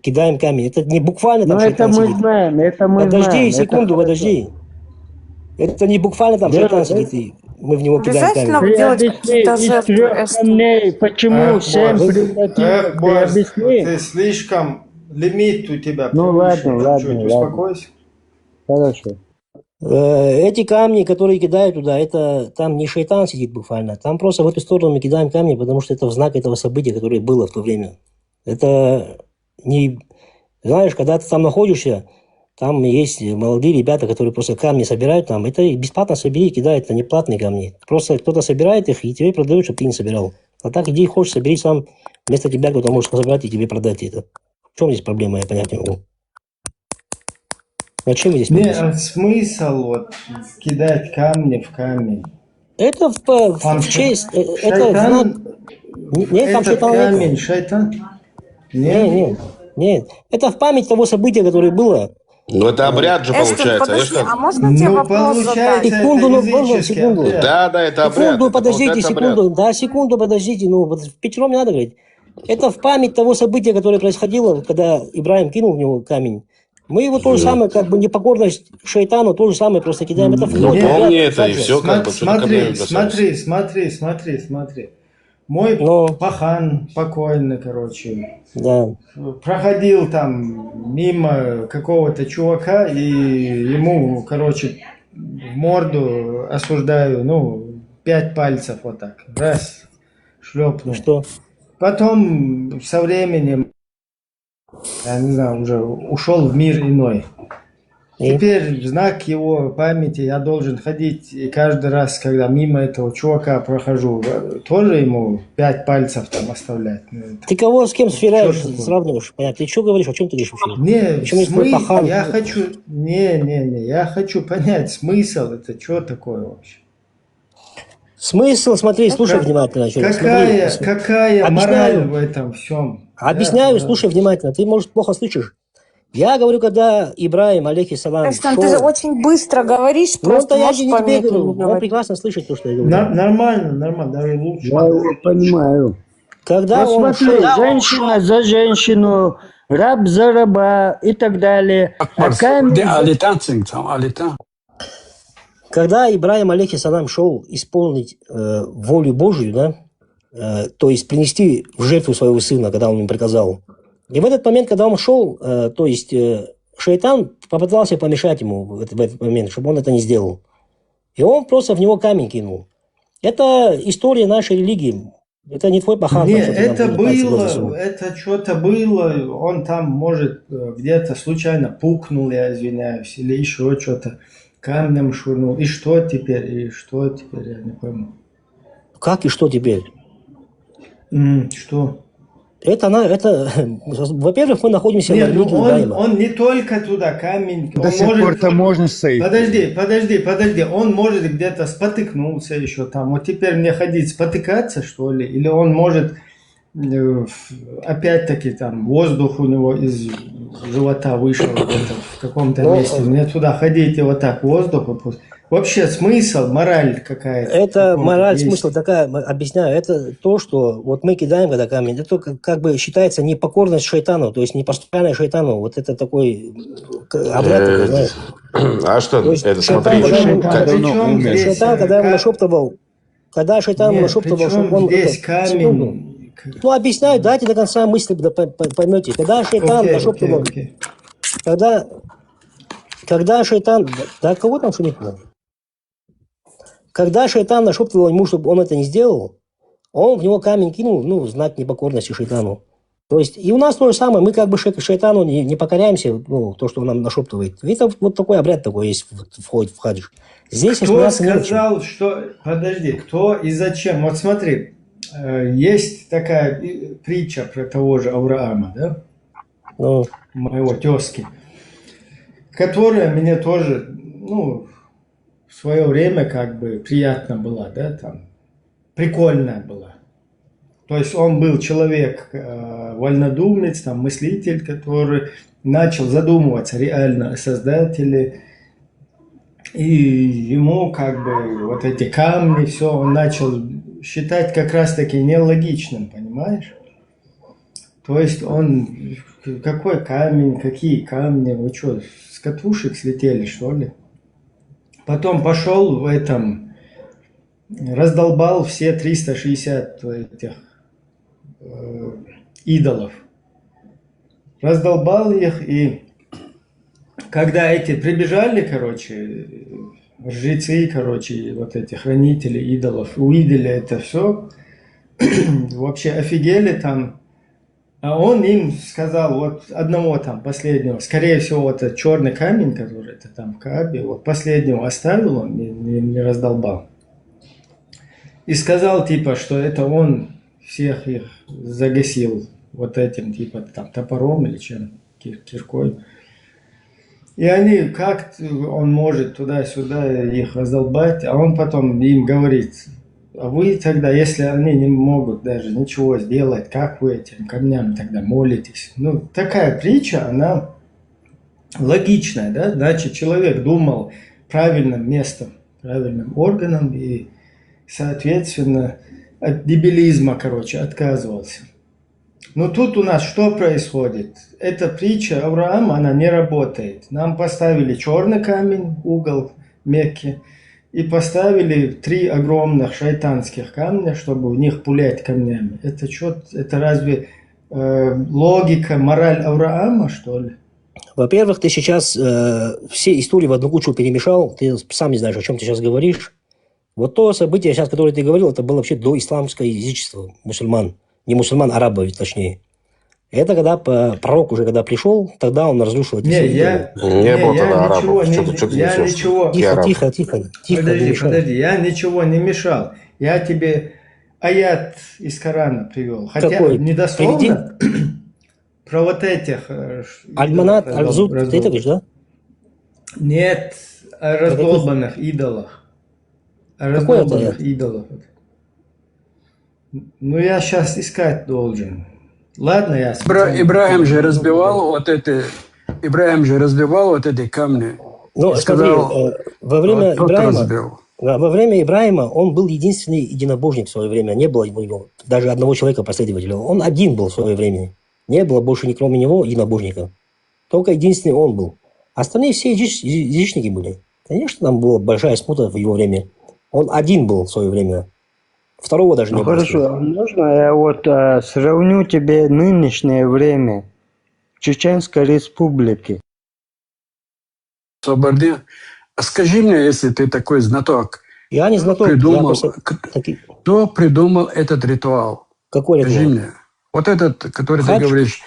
кидаем камень. Это не буквально там Ну, это шайтан мы сидит. знаем, это мы Подожди знаем. секунду, Это подожди. Это не буквально там шайтан сидит, и мы в него кидаем Обязательно камень. Ты делать объясни, какие-то из жертвы, 3 Эстон? камней, почему 7 Босс, превратилось, ты босс, объясни. ты слишком, лимит у тебя Ну, превышен ладно, чуть-чуть, ладно, ладно. успокойся. Хорошо. Эти камни, которые кидают туда, это там не шайтан сидит буквально. Там просто в эту сторону мы кидаем камни, потому что это в знак этого события, которое было в то время. Это не... Знаешь, когда ты там находишься, там есть молодые ребята, которые просто камни собирают там. Это бесплатно собери, кидают, это не платные камни. Просто кто-то собирает их и тебе продают, чтобы ты не собирал. А так иди, хочешь, собери сам. Вместо тебя кто-то может собрать и тебе продать это. В чем здесь проблема, я понять не могу. На чем здесь Не, проблема? а смысл вот кидать камни в камень? Это Там в честь, это в знак... шайтан, Нет, там этот шайтана камень, нет. шайтан? Нет, Нет? нет, нет. Это в память того события, которое было. Ну, это обряд же Эстон, получается. Я же подожди, а скажу. можно тебе Ну, вопрос задать? получается, это Секунду, ну, можно, языческий секунду. обряд. Да, это обряд. Секунду, Это подождите, получается обряд. секунду. Да, секунду, подождите. Ну, вот вчетвером не надо говорить. Это в память того события, которое происходило, когда Ибраим кинул в него камень. Мы его то же самое, как бы непокорность шайтану, то же самое просто кидаем. Это Ну, вход, помни обряд, это, и также. все, как бы, что ты камнями Смотри, бросаешься. смотри. Мой Но, пахан покойный, короче, да. проходил там мимо какого-то чувака, и ему, короче, в морду осуждаю, ну, 5 пальцев вот так, раз, И шлепнул. что? Потом со временем, я не знаю, уже ушел в мир иной. И? Теперь в знак его памяти я должен ходить, и каждый раз, когда мимо этого чувака прохожу, тоже ему 5 пальцев там оставлять. Ну, Ты кого с кем чё сравниваешь? Понятно. Ты что говоришь? О чем ты говоришь вообще? Не, Почему есть твой пахан? я хочу, я хочу понять смысл, это что такое вообще? Смысл, смотри, слушай внимательно. Еще раз. Какая, Смотри, какая объясняю. мораль в этом всем? Объясняю, слушай внимательно. Ты, может, плохо слышишь. Я говорю, когда Ибраим, алейхиссалам, Эстон, ты же шел... очень быстро говоришь, Просто просто я можешь не тебе помедленнее говорю. Он говорить. прекрасно слышит то, что я говорю. Нормально, даже лучше. Я его понимаю. Когда Вот он смотри, шел... женщина за женщину, раб за раба и так далее. А камень... Когда Ибраим, алейхиссалам, шел исполнить волю Божию, да, то есть принести в жертву своего сына, когда он ему приказал. И в этот момент, когда он шел, то есть шайтан попытался помешать ему в этот момент, чтобы он это не сделал. И он просто в него камень кинул. Это история нашей религии. Это не твой пахан. Не, там, что ты это там пальцы в глаза было, сунул. это что-то было, он там, может, где-то случайно пукнул, я извиняюсь, или еще что-то, камнем швырнул. И что теперь, я не пойму. Как и что теперь? Что? Во-первых, мы находимся на Нет, ну религии Ибраима. он не только туда камень, До он сих может... пор-то можно стоять. Подожди, он может где-то спотыкнулся еще там, вот теперь мне ходить спотыкаться, что ли, или он может, опять-таки, там, воздух у него из живота вышел где-то в каком-то месте, мне туда ходить и вот так воздух выпустить. Вообще смысл, мораль какая-то. Это мораль, есть. смысл такая, объясняю, это то, что вот мы кидаем когда камень, это как бы считается непокорность шайтану, то есть непостоянное шайтану, вот это такой обряд, такой, знаешь. А что, То есть это шайтан, смотри, шайтан, когда ему нашептывал, чтобы он... здесь секунду. камень? Ну, объясняю, дайте до конца мысли, поймете. Когда шайтан нашептывал, Окей. когда шайтан... Да кого там шумит? Когда шайтан нашептывал ему, чтобы он это не сделал, он в него камень кинул, ну, знак непокорности шайтану. То есть и у нас то же самое, мы как бы шайтану не покоряемся, ну, то, что он нам нашептывает. Это вот такой обряд такой есть, входит в хадж. Здесь Кто сказал, что... Подожди, кто и зачем? Вот смотри, есть такая притча про того же Авраама, да? Ну, моего тезки, которая мне тоже, ну, в свое время как бы приятно была, да, там, прикольная была. То есть он был человек, вольнодумец, там, мыслитель, который начал задумываться реально о Создателе. И ему как бы вот эти камни, все, он начал считать как раз-таки нелогичным, понимаешь? То есть он, какой камень, какие камни, вы что, с катушек слетели, что ли? Потом пошел в этом, раздолбал все 360 этих идолов. Раздолбал их, и когда эти прибежали, короче, жрецы, короче, вот эти хранители идолов, увидели это все, вообще офигели там. А он им сказал, вот одного там, последнего, скорее всего, это черный камень, который это там в Каабе, вот последнего оставил, он не раздолбал. И сказал, типа, что это он всех их загасил вот этим, типа, там, топором или чем, киркой. И они, как он может туда-сюда их раздолбать, а он потом им говорит, а вы тогда, если они не могут даже ничего сделать, как вы этим камням тогда молитесь? Ну, такая притча, она логичная, да? Значит, человек думал правильным местом, правильным органом и, соответственно, от дебилизма, короче, отказывался. Но тут у нас что происходит? Эта притча Авраама, она не работает. Нам поставили черный камень, угол Мекки, и поставили 3 огромных шайтанских камня, чтобы в них пулять камнями. Это что? Это разве логика, мораль Авраама, что ли? Во-первых, ты сейчас все истории в одну кучу перемешал. Ты сам не знаешь, о чем ты сейчас говоришь. Вот то событие, сейчас, которое ты говорил, это было вообще до исламского язычества мусульман. Не мусульман, арабов, точнее. Это когда пророк уже когда пришел, тогда он разрушил эти все идолы. Не было тогда арабов. Что ты я несешь? ничего. Тихо. Подожди, я ничего не мешал. Я тебе аят из Корана привел. Хотя Какой? недословно про вот этих... Альманат, Аль-Зуб, ты это говоришь, да? Нет, о раздолбанных идолах. О Какой это раздолбанных аят? идолах. Ну, я сейчас искать должен. Ладно, я... Ибраим же разбивал вот эти камни. Ну, И смотри, сказал, во время кто-то разбил. Во время Ибраима он был единственный единобожник в свое время. Не было у него даже одного человека последователя. Он один был в свое время. Не было больше ни кроме него единобожника. Только единственный он был. Остальные все язычники были. Конечно, там была большая смута в его время. Он один был в свое время. Второго даже не было. Хорошо, а можно я вот сравню тебе нынешнее время в Чеченской Республике? Свободы. А скажи мне, если ты такой знаток, Я не знаток. кто придумал этот ритуал? Какой ритуал? Скажи мне. Вот этот, который Хадж? ты говоришь,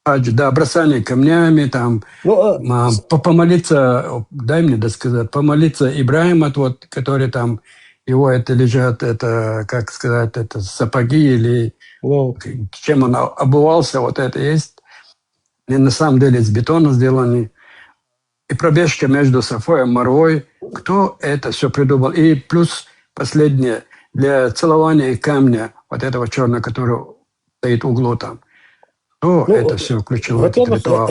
хадж, да, бросание камнями, там, помолиться, дай мне досказать, помолиться Ибраима, вот, который там, его это лежат, это, как сказать, это сапоги или чем он обувался, вот это есть. И на самом деле из бетона сделаны. И пробежка между Сафой и Марвой. Кто это все придумал? И плюс последнее, для целования камня, вот этого черного, который стоит в углу там. Кто это все включил в этот ритуал?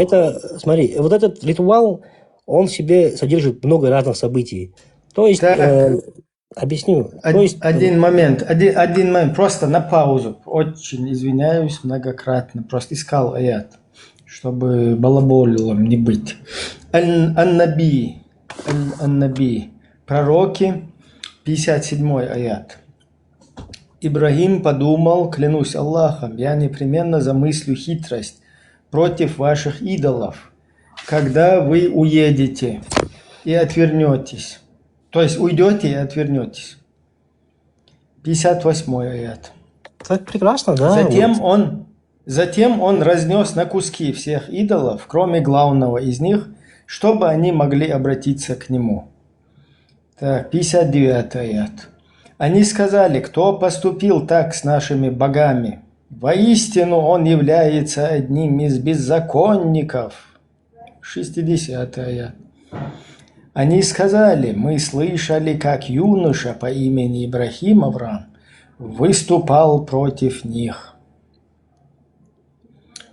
Смотри, вот этот ритуал, он в себе содержит много разных событий. То есть, объясню. Один момент, просто на паузу. Очень извиняюсь многократно. Просто искал аят, чтобы балаболилом не быть. Ан-Наби, пророки, 57-й аят. Ибрагим подумал, клянусь Аллахом, я непременно замыслю хитрость против ваших идолов, когда вы уедете и отвернетесь. То есть уйдете и отвернетесь. 58-й аят. Так прекрасно, да. Затем он разнес на куски всех идолов, кроме главного из них, чтобы они могли обратиться к нему. Так, 59-й аят. Они сказали, кто поступил так с нашими богами? Воистину он является одним из беззаконников. 60-й аят. Они сказали, мы слышали, как юноша по имени Ибрахим Авраам выступал против них.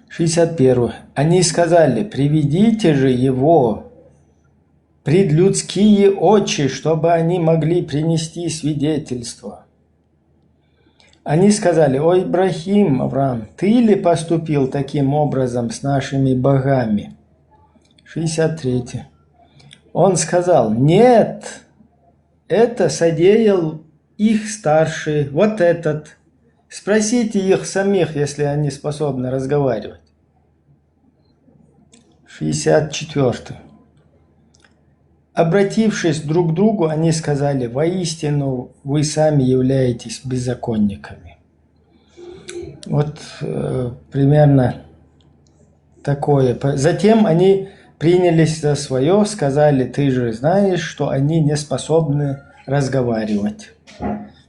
61. Они сказали, приведите же его пред людские очи, чтобы они могли принести свидетельство. Они сказали: «О Ибрахим, Авраам, ты ли поступил таким образом с нашими богами?» 63. Он сказал: «Нет, это содеял их старший, вот этот. Спросите их самих, если они способны разговаривать». 64. Обратившись друг к другу, они сказали: «Воистину, вы сами являетесь беззаконниками». Вот примерно такое. Затем они принялись за свое, сказали: «Ты же знаешь, что они не способны разговаривать».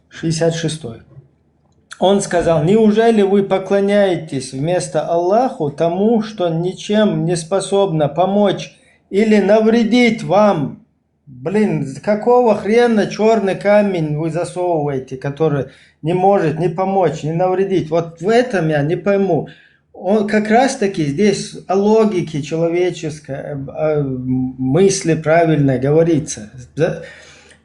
66. Он сказал: «Неужели вы поклоняетесь вместо Аллаху тому, что ничем не способно помочь или навредить вам?» Блин, какого хрена черный камень вы засовываете, который не может ни помочь, ни навредить? Вот в этом я не пойму. Он как раз таки здесь о логике человеческой, о мысли правильной говорится.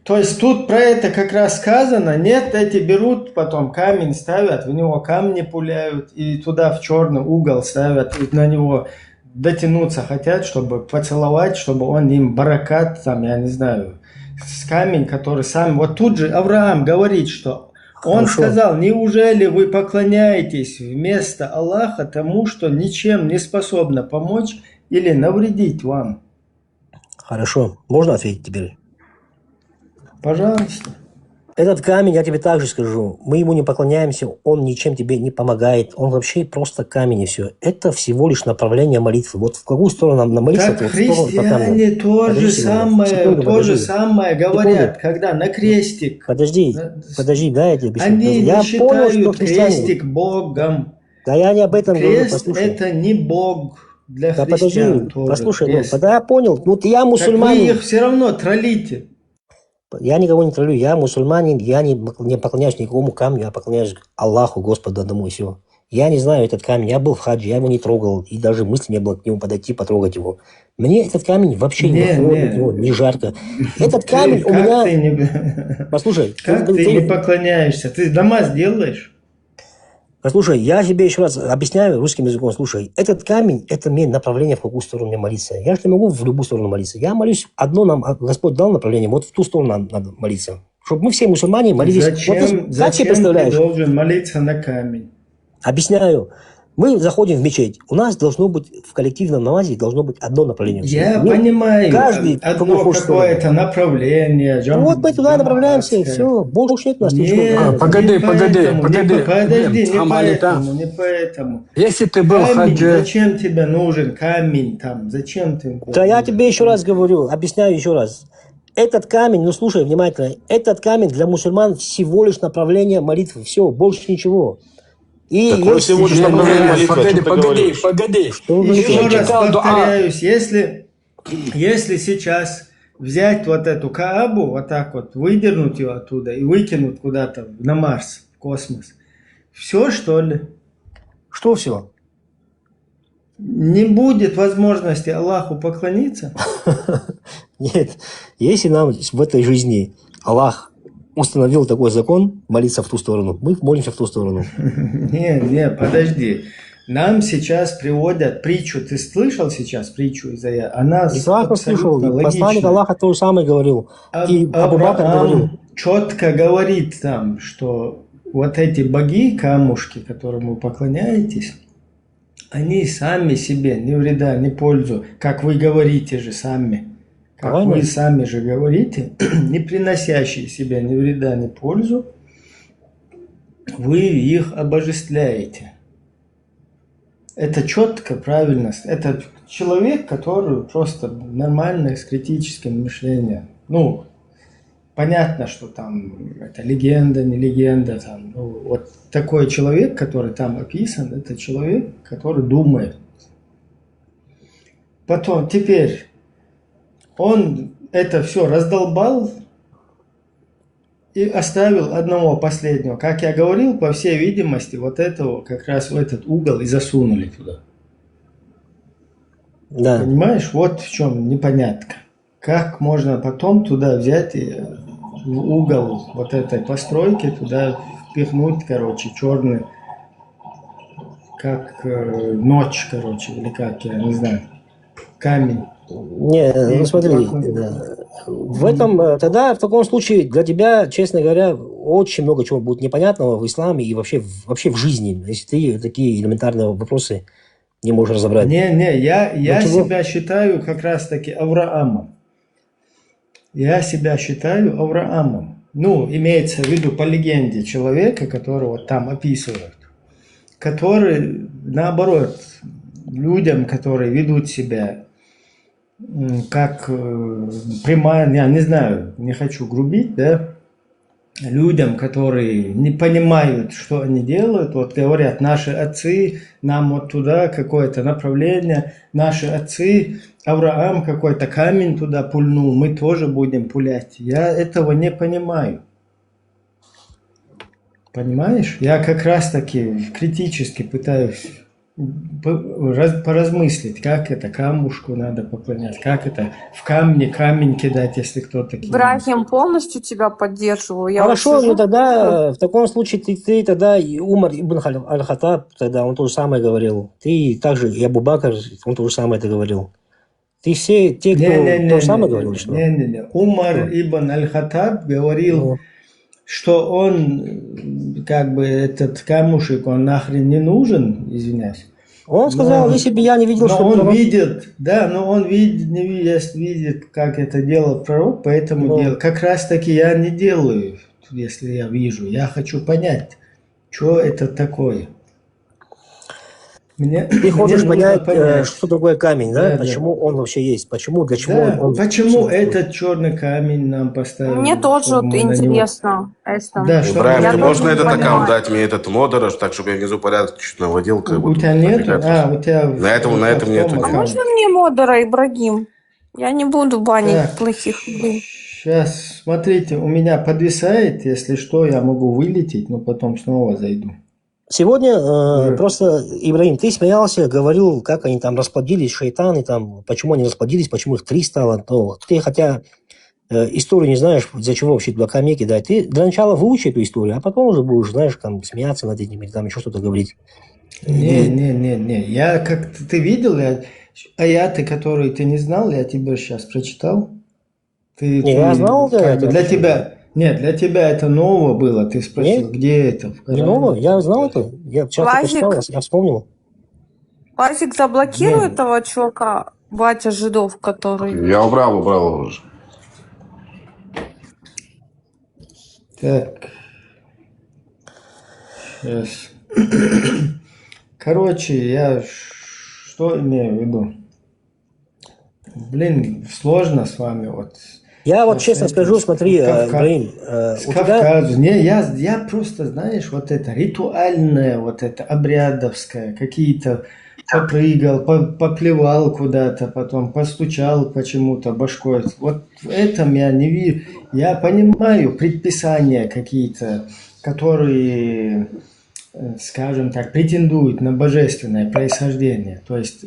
То есть тут про это как раз сказано. Нет, эти берут, потом камень ставят, в него камни пуляют, и туда в черный угол ставят, и на него дотянуться хотят, чтобы поцеловать, чтобы он им баракат, там, я не знаю, с камень, который сам... Вот тут же Авраам говорит, что он сказал: «Неужели вы поклоняетесь вместо Аллаха тому, что ничем не способно помочь или навредить вам?» Хорошо. Можно ответить теперь? Пожалуйста. Этот камень, я тебе также скажу, мы ему не поклоняемся, он ничем тебе не помогает, он вообще просто камень и все. Это всего лишь направление молитвы. Вот в какую сторону нам молиться? Так христиане то же самое говорят, когда на крестик. Подожди, дай я тебе объясню. Они я не считают крестик Богом. Да я не об этом говорю, Крест послушай. это не Бог для да христиан. Подожди, тоже послушай, крест. я понял, я мусульманин. Так вы их все равно троллите. Я никого не троллю, я мусульманин, я не поклоняюсь никакому камню, я поклоняюсь Аллаху, Господу одному и все. Я не знаю этот камень, я был в хаджи, я его не трогал, и даже мысли не было к нему подойти, потрогать его. Мне этот камень вообще не холодно, не жарко. Этот камень у меня... Послушай. Как ты не поклоняешься? Ты намаз делаешь? Послушай, я тебе еще раз объясняю русским языком. Слушай, этот камень, это имеет направление, в какую сторону мне молиться. Я же не могу в любую сторону молиться. Я молюсь, одно нам Господь дал направление, вот в ту сторону нам надо молиться. Чтобы мы все мусульмане молились. Зачем ты должен молиться на камень? Объясняю. Мы заходим в мечеть. У нас должно быть в коллективном намазе должно быть одно направление. Я понимаю. Каждый одно какое-то направление. Вот мы туда направляемся, и все. Больше нет у нас ничего. Погоди. Подожди, не поэтому. Если ты был хаджи... Зачем тебе нужен камень там? Зачем ты? Да я тебе еще раз говорю, объясняю еще раз. Этот камень, слушай внимательно, этот камень для мусульман всего лишь направление молитвы. Все, больше ничего. И какое всего лишь направление молитвы? Погоди. Еще раз повторяюсь, если сейчас взять вот эту Каабу, вот так вот, выдернуть ее оттуда и выкинуть куда-то на Марс, в космос, все что ли? Что все? Не будет возможности Аллаху поклониться? Нет, если нам в этой жизни Аллах установил такой закон, молиться в ту сторону, мы молимся в ту сторону. Не, подожди. Нам сейчас приводят притчу. Ты слышал сейчас притчу Изая? Она абсолютно слышал. Посланник Аллаха то же самое говорил. И Абу Бакр говорил. Четко говорит там, что вот эти боги, камушки, которым вы поклоняетесь, они сами себе ни вреда, ни пользу, как вы говорите же сами. Как вы сами же говорите, не приносящие себе ни вреда, ни пользу, вы их обожествляете. Это четко, правильно. Это человек, который просто нормальный, с критическим мышлением. Понятно, что там это легенда, не легенда. Вот такой человек, который там описан, это человек, который думает. Потом, теперь... Он это все раздолбал и оставил одного последнего. Как я говорил, по всей видимости, вот этого как раз в этот угол и засунули туда. Да. Понимаешь, вот в чем непонятка. Как можно потом туда взять и в угол вот этой постройки туда впихнуть, короче, черный, как ночь, короче, или как, я не знаю, камень. Не, И ну смотри, плохой. в этом, тогда в таком случае для тебя, честно говоря, очень много чего будет непонятного в исламе и вообще в жизни, если ты такие элементарные вопросы не можешь разобрать. Не, Ну я чего? себя считаю как раз-таки Авраамом. Я себя считаю Авраамом. Ну, имеется в виду по легенде человека, которого там описывают, который, наоборот, людям, которые ведут себя как прямая, я не знаю, не хочу грубить, да, людям, которые не понимают, что они делают, вот говорят, наши отцы, нам вот туда какое-то направление, наши отцы, Авраам какой-то камень туда пульнул, мы тоже будем пулять. Я этого не понимаю. Понимаешь? Я как раз таки критически пытаюсь поразмыслить, как это камушку надо поклонять, как это в камень кидать, если кто-то кинет. Ибрахим, полностью тебя поддерживаю. Я вот Хорошо, сижу, ну тогда в таком случае ты тогда и Умар ибн Аль-Хаттаб, тогда он то же самое говорил. Ты также и Абу Бакр, он то же самое это говорил. Ты все те, кто то же самое говорил, что? Не. Умар ибн Аль-Хаттаб говорил, Ну, что он, как бы, этот камушек, он нахрен не нужен, извиняюсь. он сказал, если бы я не видел, Но что он пророк- видит, да, но он видит, видит, как это делал пророк, поэтому Ну. делал. Как раз таки я не делаю, если я вижу. Я хочу понять, что это такое. Ты хочешь мне нужно понять, что такое камень, да? Да. Почему он вообще есть? Почему, для чего Да, он... почему этот черный камень нам поставили? мне тоже чтобы вот мы на него- интересно, Эстон. Да, что Ибраим, Я ты тоже можешь на не этот аккаунт понимаю. дать мне этот модераж, так, чтобы я внизу порядок чуть наводил? Как У вот тебя нет? навигацию? У тебя... На этом в нету, том нет. А аккаунте. можно мне модера, Ибрагим? Я не буду банить Так. плохих людей. Сейчас, смотрите, у меня подвисает, если что, я могу вылететь, но потом снова зайду. Сегодня Уже. просто, Ибрагим, ты смеялся, говорил, как они там расплодились, шайтаны, там, почему они расплодились, почему их 3 стало. Ну, ты хотя историю не знаешь, из-за чего вообще туда камни кидать. Ты для начала выучи эту историю, а потом уже будешь, знаешь, там, смеяться над этим или там еще что-то говорить. Не. Я как ты видел, аяты, которые ты не знал, я тебе сейчас прочитал. Я знал это. Для тебя, нет, для тебя это ново было. Ты спросил, Нет, где это? В Не Коране? новое, я знал это. Я вчера только Лазик. читал, я вспомнил. Лазик, заблокируй Нет. этого чувака, батя жидов, который... Я убрал его уже. Так. Сейчас. Короче, я что имею в виду? Блин, сложно с вами вот. Я вот С честно этим, скажу, с смотри, Кавка- Ибрагим, С у тебя... Кавказа. Не, я просто, знаешь, вот это ритуальное, вот это обрядовское, какие-то попрыгал, поплевал куда-то, потом постучал почему-то башкой. Вот в этом я не вижу. Я понимаю предписания какие-то, которые, скажем так, претендуют на божественное происхождение. То есть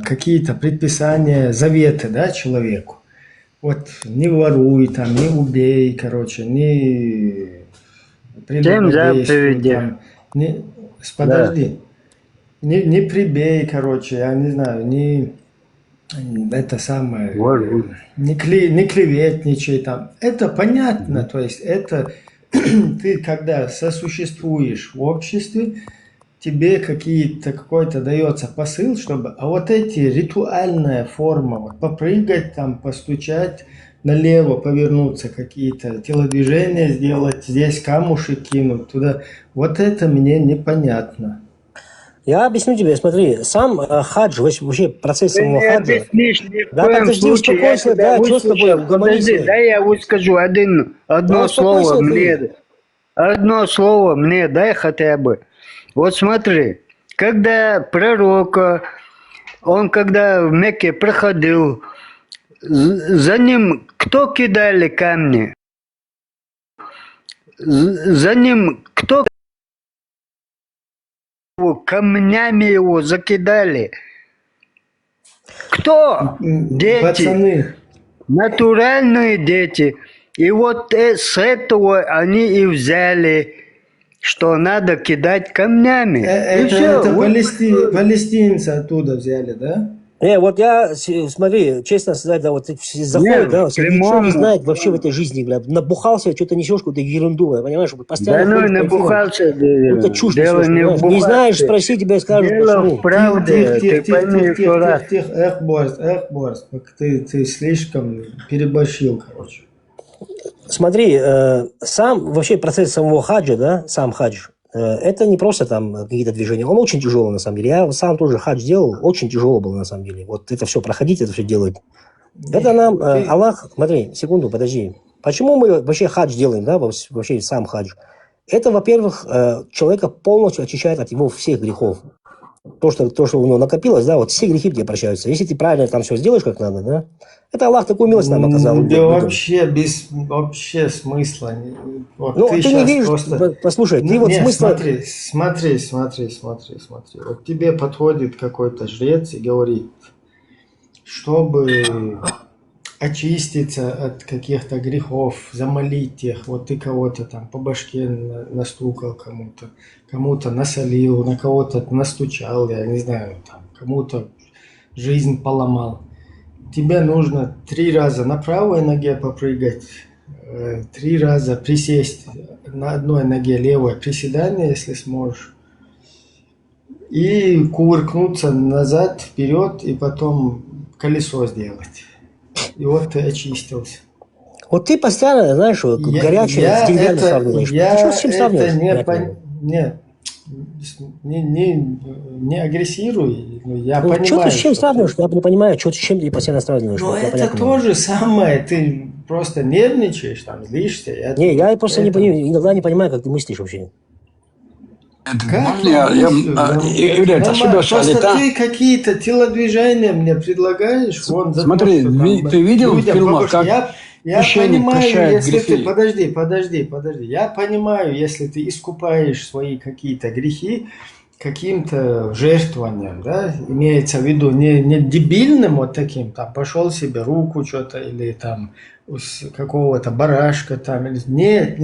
какие-то предписания, заветы, да, человеку. Вот не воруй там, не убей, короче, не прелюбодействуй там, подожди, не прибей, короче, я не знаю, не это самое, не клеветничай там. Это понятно, то есть это ты когда сосуществуешь в обществе, тебе какой-то дается посыл, чтобы... А вот эти ритуальная форма, вот попрыгать там, постучать, налево повернуться, какие-то телодвижения сделать, здесь камушек кинуть, туда. Вот это мне непонятно. Я объясню тебе, смотри, сам хадж, вообще процесс Ты самого не хаджа... объяснишь ни в Да, коем подожди, случае, я успокойся, тебя да, что с тобой, выслушал. угомонись. Подожди, дай я выскажу одно Да, слово успокойся ты. мне. Одно слово мне дай хотя бы. Вот смотри, когда пророка, он когда в Мекке проходил, за ним кто кидали камни? За ним кто камнями его закидали? Кто? Дети. Пацаны, Натуральные дети. И вот с этого они и взяли что надо кидать камнями. И Это, все. это палестинцы оттуда взяли, да? Вот я, смотри, честно сказать, да, вот заходит, Нет, да, в вот ничего не прямом. знает вообще в этой жизни, бля, набухался, что-то несешь какую-то ерунду, понимаешь, постоянно Да ну и ходишь по эфирам, набухался. какую-то чушь Дело несешь, не в понимаешь, не знаешь, бухалке. спроси, тебе скажут, Дело в почему. правде. Ты пойми еще раз. Эх, Борис, ты слишком переборщил, короче. Смотри, сам вообще процесс самого хаджа, да, сам хадж, это не просто там какие-то движения, он очень тяжелый на самом деле. Я сам тоже хадж делал, очень тяжело было на самом деле. Вот это все проходить, это все делать. Это нам Аллах, смотри, секунду, подожди. Почему мы вообще хадж делаем, да, вообще сам хадж? Это, во-первых, человека полностью очищает от его всех грехов. То, что у него накопилось, да, вот все грехи тебе прощаются. Если ты правильно там все сделаешь как надо, да, это Аллах такую милость нам оказал. Да людям. вообще смысла. Вот Ну, ты ты не сейчас видишь, просто... послушай, ты вот Нет, смысла... смотри. Вот тебе подходит какой-то жрец и говорит, чтобы очиститься от каких-то грехов, замолить их, вот ты кого-то там по башке настукал кому-то насолил, на кого-то настучал, я не знаю, там, кому-то жизнь поломал. Тебе нужно 3 раза на правой ноге попрыгать, 3 раза присесть на одной ноге левой, приседание, если сможешь, и кувыркнуться назад, вперед, и потом колесо сделать. И вот ты очистился. Вот ты постоянно, знаешь, вот, горячее с деньгами сравниваешь. Ты что с чем сравниваешь? Нет, не агрессируй. Я Ну, понимаю. что ты с чем что сравниваешь? Я не понимаю, что с чем ты постоянно сравниваешь. Ну, Вот, я это понятно не то же самое. Ты просто нервничаешь, там, злишься. Не, я просто не понимаю, иногда не понимаю, как ты мыслишь вообще. Как Юрий, спасибо, Просто ты какие-то телодвижения мне предлагаешь. Вон, за Смотри, то, что там ты видел в людям фильмах, бабушки- как я священник понимаю, прощает если грехи? ты... Подожди. Я понимаю, если ты искупаешь свои какие-то грехи каким-то жертвованием, да, имеется в виду не дебильным вот таким, там, пошел себе руку что-то, или там с какого-то барашка там, или... Нет,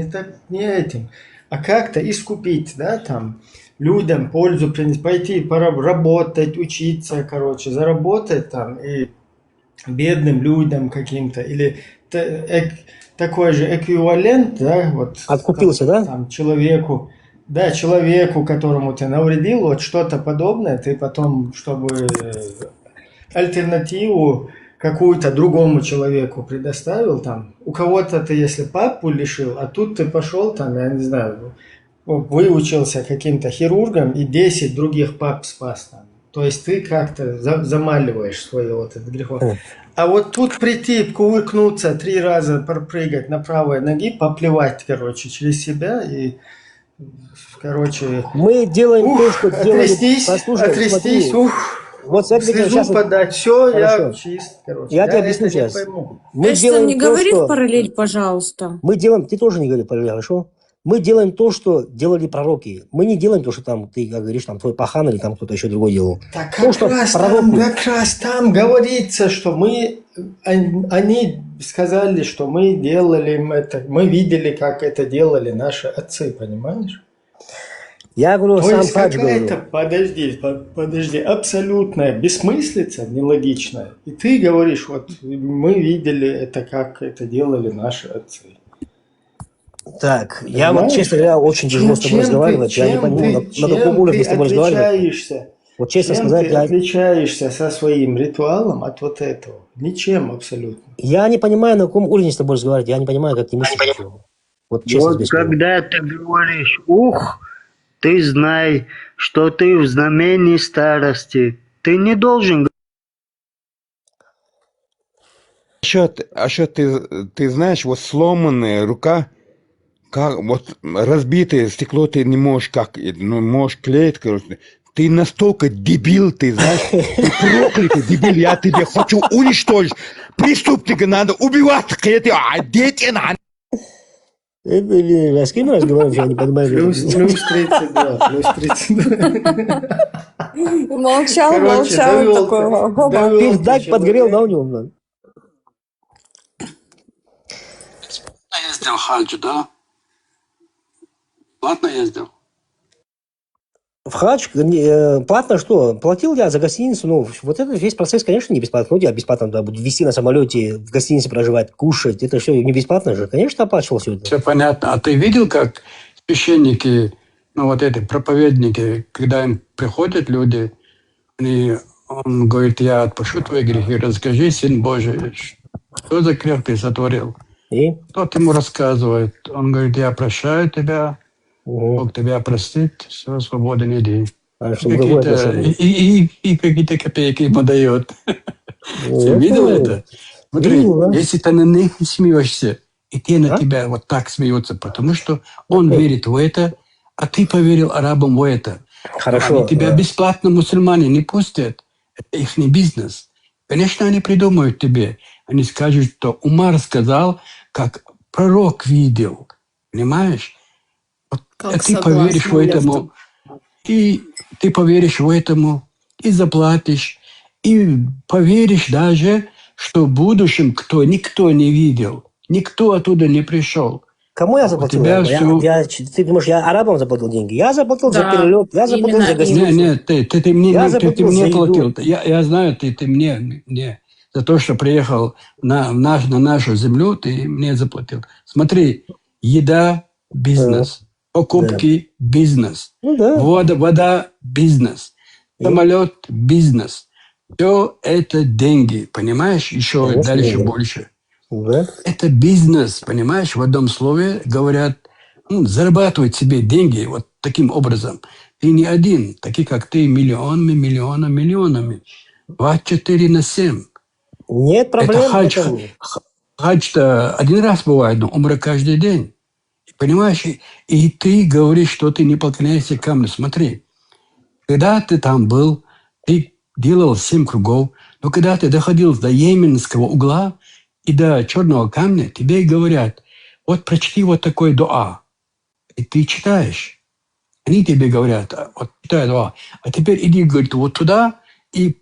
не этим, а как-то искупить, да, там, людям пользу принести, пойти поработать, учиться, короче, заработать там, и бедным людям каким-то, или такой же эквивалент, да, вот Откупился, да? там человеку, которому ты навредил, вот что-то подобное, ты потом, чтобы альтернативу какую-то другому человеку предоставил, там, у кого-то ты, если папу лишил, а тут ты пошел, там, я не знаю, выучился каким-то хирургом и 10 других пап спас, там. То есть ты как-то замаливаешь свой вот этот грех. А вот тут прийти, кувыркнуться, 3 раза пропрыгать на правой ноге, поплевать, короче, через себя и, короче... Мы делаем то, что делали... Отрястись, Вот смотри, слезу подать, все, Хорошо. я чист, короче. Я тебе объясню это не сейчас. пойму. Мы Эштон, делаем не то, говори что... в параллель, пожалуйста. Мы делаем... Ты тоже не говори параллель, хорошо? Мы делаем то, что делали пророки. Мы не делаем то, что там, ты как говоришь, там твой пахан или там кто-то еще другой делал. Так То, что пророки... как раз там говорится, что они сказали, что мы делали это, мы видели, как это делали наши отцы, понимаешь? Я говорю, То сам есть хадж какая-то, говорю. подожди, абсолютная бессмыслица, нелогичная. И ты говоришь, вот мы видели это, как это делали наши отцы. Так, я вот, Понимаешь? честно говоря, очень тяжело с тобой разговаривать. Я не понимаю, на каком уровне с тобой разговаривать. Вот честно сказать, ты отличаешься со своим ритуалом от вот этого? Ничем абсолютно. я не понимаю, на каком уровне с тобой разговаривать. Я не понимаю, как ты мыслишь. Вот честно Вот тебе скажу. когда ты говоришь, ты знай, что ты в знамении старости. Ты не должен... А что ты знаешь, вот сломанная рука, как, вот разбитое стекло ты не можешь можешь клеить, короче. Ты настолько дебил, ты знаешь, ты проклятый дебил, я тебя хочу уничтожить. Преступника надо убивать, дети надо. С кем разговариваешь, я не понимаю. Плюс 32, плюс 32. Молчал, Короче, такой. Пиздак подгорел, да, у него? Блин? Я ездил хадж, да? Платно ездил? В хадж платно что? Платил я за гостиницу, ну, вот этот весь процесс, конечно, не бесплатно. Ну, тебя бесплатно туда будут везти на самолете, в гостинице проживать, кушать, это все не бесплатно же. Конечно, оплачивал все это. Все понятно. А ты видел, как священники, ну, вот эти проповедники, когда им приходят люди, он говорит, я отпущу твои грехи, расскажи, Сын Божий, что за грех ты сотворил? И? Тот ему рассказывает. Он говорит, я прощаю тебя, Бог тебя простит, все, свободен иди. А чтобы другое отношение. И какие-то копейки ему дает. Ты Ну, видел это? Смотри, видел, да. если ты на них смеешься, и те на тебя вот так смеются, потому что он верит в это, а ты поверил арабам в это. Хорошо. Они тебя бесплатно мусульмане не пустят. Это их не бизнес. Конечно, они придумают тебе. Они скажут, что Умар сказал, как пророк видел. Понимаешь? Как Ты поверишь в согласна, этому, и ты поверишь в этому, и заплатишь, и поверишь даже, что в будущем никто не видел, никто оттуда не пришел. Кому я заплатил? тебя Ты думаешь, я арабам заплатил деньги? Я заплатил за Да, перелет, я заплатил именно за гостиницу. Нет, ты мне, Я ты заплатил мне за еду. платил. Я знаю, ты мне за то, что приехал на нашу землю, ты мне заплатил. Смотри, еда – бизнес, покупки – бизнес, Ну да. вода – бизнес, самолет – бизнес. Все это деньги, понимаешь? Еще Конечно, дальше деньги. больше. Да. Это бизнес, понимаешь? В одном слове говорят, зарабатывать себе деньги вот таким образом. Ты не один, такие как ты, миллионами. 24/7. Нет проблем. Это хадж-то один раз бывает, но умра каждый день. Понимаешь? И ты говоришь, что ты не поклоняешься камню. Смотри, когда ты там был, ты делал 7 кругов, но когда ты доходил до Йеменского угла и до Черного камня, тебе говорят, вот прочти вот такой дуа. И ты читаешь. Они тебе говорят, вот читай дуа. А теперь иди, говорит, вот туда и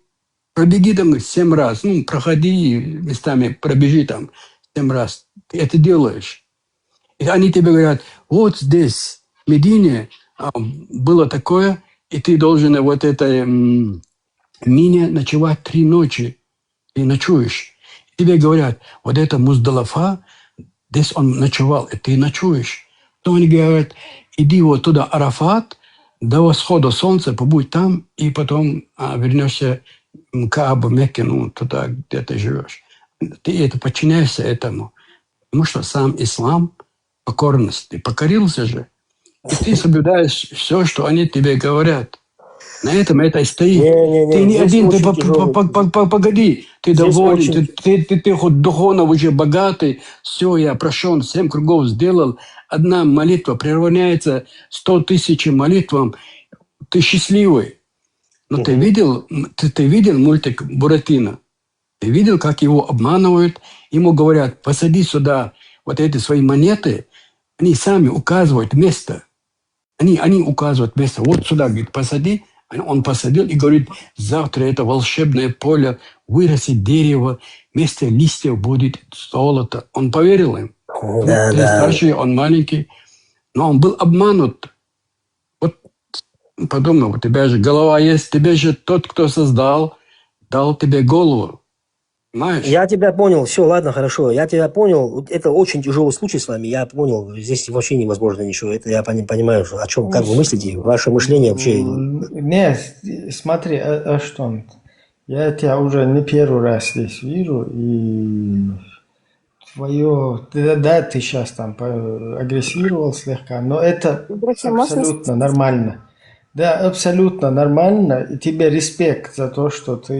пробеги там 7 раз. Ну, проходи местами, пробежи там 7 раз. Ты это делаешь. И они тебе говорят, вот здесь, в Медине, было такое, и ты должен вот этой мине ночевать 3 ночи. И ночуешь. И тебе говорят, вот это Муздалафа, здесь он ночевал, и ты ночуешь. То они говорят, иди вот туда, Арафат, до восхода солнца, побудь там, и потом вернешься в Каабу, Мекке, ну, туда, где ты живешь. Ты это подчиняешься этому. Потому что сам ислам – покорность. Ты покорился же. И ты соблюдаешь все, что они тебе говорят. На этом это и стоит. Ты не один, ты погоди, ты доволен, ты хоть духовно уже богатый, все, я прощен, 7 кругов сделал, одна молитва приравняется 100 тысяч молитвам, ты счастливый. Но ты видел мультик «Буратино»? Ты видел, как его обманывают? Ему говорят, посади сюда вот эти свои монеты, они сами указывают место. Они указывают место. Вот сюда, говорит, посади. Он посадил и говорит, завтра это волшебное поле, вырастет дерево, вместо листьев будет золото. Он поверил им. Да, Ты старший, он маленький. Но он был обманут. Вот подумай, у тебя же голова есть, тебе же тот, кто создал, дал тебе голову. Понимаешь? Я тебя понял. Все, ладно, хорошо. Я тебя понял. Это очень тяжелый случай с вами. Я понял. Здесь вообще невозможно ничего. Это я понимаю, о чем, как вы мыслите. Ваше мышление вообще... Нет, смотри, Аштон, я тебя уже не первый раз здесь вижу, и твое... Да, ты сейчас там агрессировал слегка, но это абсолютно нормально. Да, абсолютно нормально. И тебе респект за то, что ты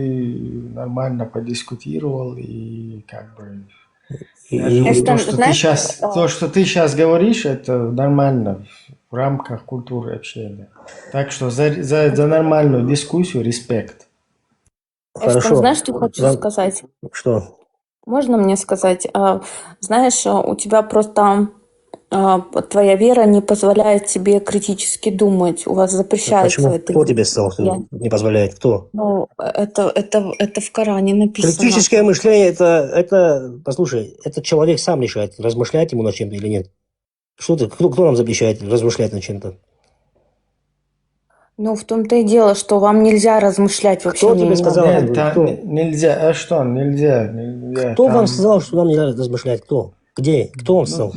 нормально подискутировал и как бы... То, что ты сейчас говоришь, это нормально в рамках культуры общения. Так что за нормальную дискуссию респект. Хорошо. Знаешь, что хочу сказать? Что? Можно мне сказать? Знаешь, у тебя просто... твоя вера не позволяет тебе критически думать. У вас запрещается Почему? это. Кто тебе сказал, что не позволяет? Кто? Ну, это в Коране написано. Критическое мышление, это, послушай, этот человек сам решает, размышлять ему над чем-то или нет. Что ты, кто нам запрещает размышлять над чем-то? Ну, в том-то и дело, что вам нельзя размышлять вообще Кто тебе сказал? Нет, там Кто? нельзя. А что? Нельзя. Кто вам Там, сказал, что нам нельзя размышлять? Кто? Где? Кто вам сказал?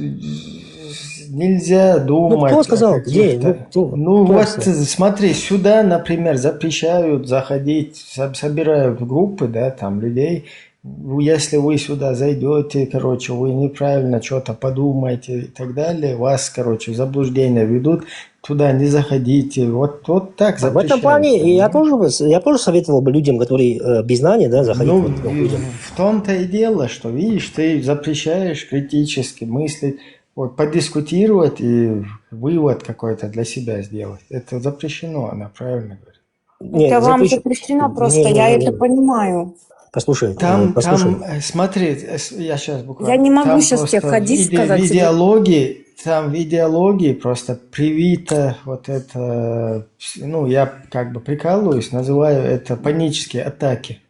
нельзя думать кто сказал? о каких-то... Где? Кто вот сказал? смотри, сюда, например, запрещают заходить, собирают группы, да, там людей. Если вы сюда зайдете, короче, вы неправильно что-то подумаете и так далее, вас, короче, в заблуждение ведут, туда не заходите. Вот так В запрещают. этом плане я тоже советовал бы людям, которые без знания, да, заходить Ну, вот к людям. в том-то и дело, что, видишь, ты запрещаешь критически мыслить, вот, подискутировать и вывод какой-то для себя сделать. Это запрещено, она правильно говорит. Нет, Это вам запрещено просто, я это понимаю. Послушай, Там, послушай. смотри, я сейчас буквально... Я не могу там сейчас тебе просто ходить, сказать в тебе. идеологии, там в идеологии просто привито вот это, ну, я как бы прикалываюсь, называю это панические атаки.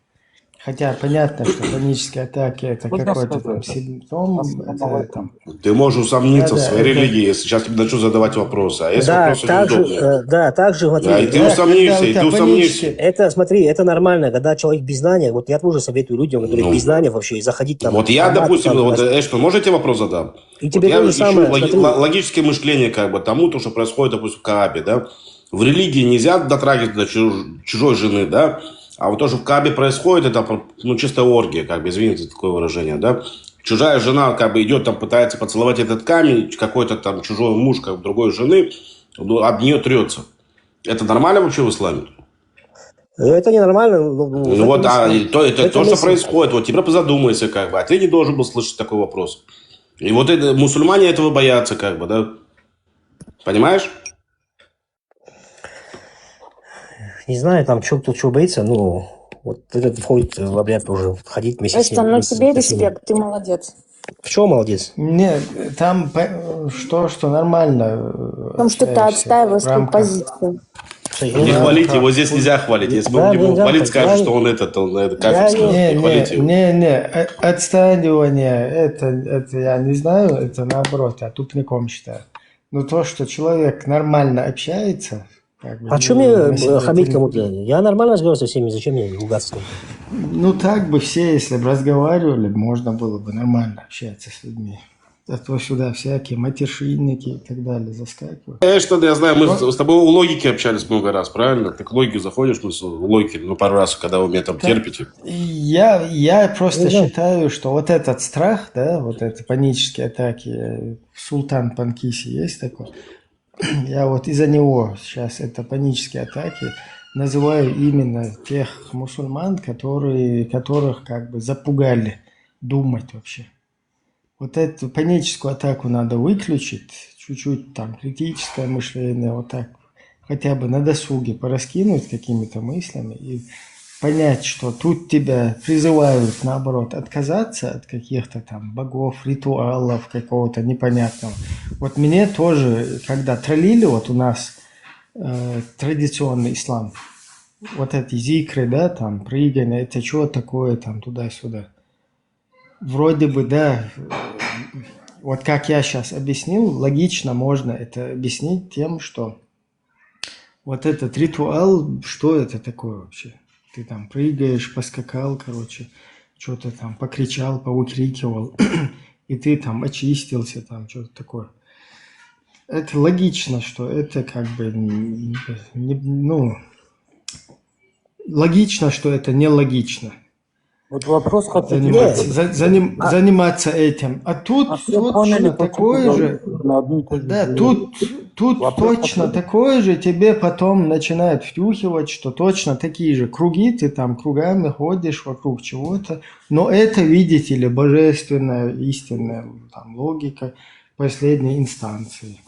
Хотя понятно, что панические атаки это какой-то там симптом, это, там, Ты можешь усомниться в своей это- религии, если сейчас тебе начнут задавать вопросы. А если Да, вопросы неудобные? также, смотри, Да, и ты Да, усомнишься, когда у и тебя ты усомнишься. панические- это, смотри, это нормально, когда человек без знания, вот я тоже советую людям, которые Ну, без знания вообще, заходить там. Вот я, формат, допустим, там, вот, Эштон, можно я тебе вопрос задам? И Вот тебе я то же ищу самое, смотри. логическое мышление как бы тому, то, что происходит, допустим, в Каабе, да? В религии нельзя дотрагиваться до чужой жены, да? А вот то, что в Каабе происходит, это, ну, чистая оргия, как бы, извините за такое выражение, да? Чужая жена, как бы, идет, там, пытается поцеловать этот камень, какой-то там чужой муж, как бы, другой жены, ну, об нее трется. Это нормально вообще в исламе? Это ненормально. Ну вот, это то, что происходит. Вот теперь позадумайся, как бы. А ты не должен был слышать такой вопрос. И вот мусульмане этого боятся, как бы, да? Понимаешь? Не знаю, там, кто чего боится, ну, вот этот входит в обряд тоже, ходить вместе с ним. Эштон, ну вместе тебе с ним. респект, ты молодец. В чем молодец? Нет, там что нормально. Потому что ты отстаиваешь свою позицию. Не хвалите, его здесь нельзя хвалить. Если Да, мы будем нельзя хвалить, скажут, хвалить. что он это Я как сказать, не хвалите его. Не, отстаивание, это я не знаю, это наоборот, я тупником считаю. Но то, что человек нормально общается, как бы, А что ну, мне хамить кому-то? Я нормально разговариваю со всеми, зачем мне ругаться? ну, так бы все, если бы разговаривали, можно было бы нормально общаться с людьми. А то сюда всякие матершинники и так далее заскакивают. Конечно, я знаю, мы с тобой у логики общались много раз, правильно? Ты к логике заходишь, мы с логики, ну, пару раз, когда вы меня там терпите. Я просто Ну, да. считаю, что вот этот страх, да, вот эти панические атаки, Султан Панкиси есть такой, я вот из-за него сейчас это панические атаки называю именно тех мусульман, которых как бы запугали думать вообще. Вот эту паническую атаку надо выключить, чуть-чуть там критическое мышление, вот так, хотя бы на досуге пораскинуть какими-то мыслями и понять, что тут тебя призывают, наоборот, отказаться от каких-то там богов, ритуалов, какого-то непонятного. Вот мне тоже, когда троллили, вот у нас традиционный ислам, вот эти зикры, да, там, прыгание, это что такое, там, туда-сюда. Вроде бы, да, вот как я сейчас объяснил, логично можно это объяснить тем, что вот этот ритуал, что это такое вообще? Ты там прыгаешь, поскакал, короче, что-то там покричал, повыкрикивал, и ты там очистился, там что-то такое. Это логично, что это как бы, ну, логично, что это нелогично. Вот вопрос хоть Заниматься этим. А тут точно такое же. Да, тут точно такое же тебе потом начинают втюхивать, что точно такие же круги, ты там кругами ходишь вокруг чего-то, но это, видите ли, божественная, истинная там, логика последней инстанции.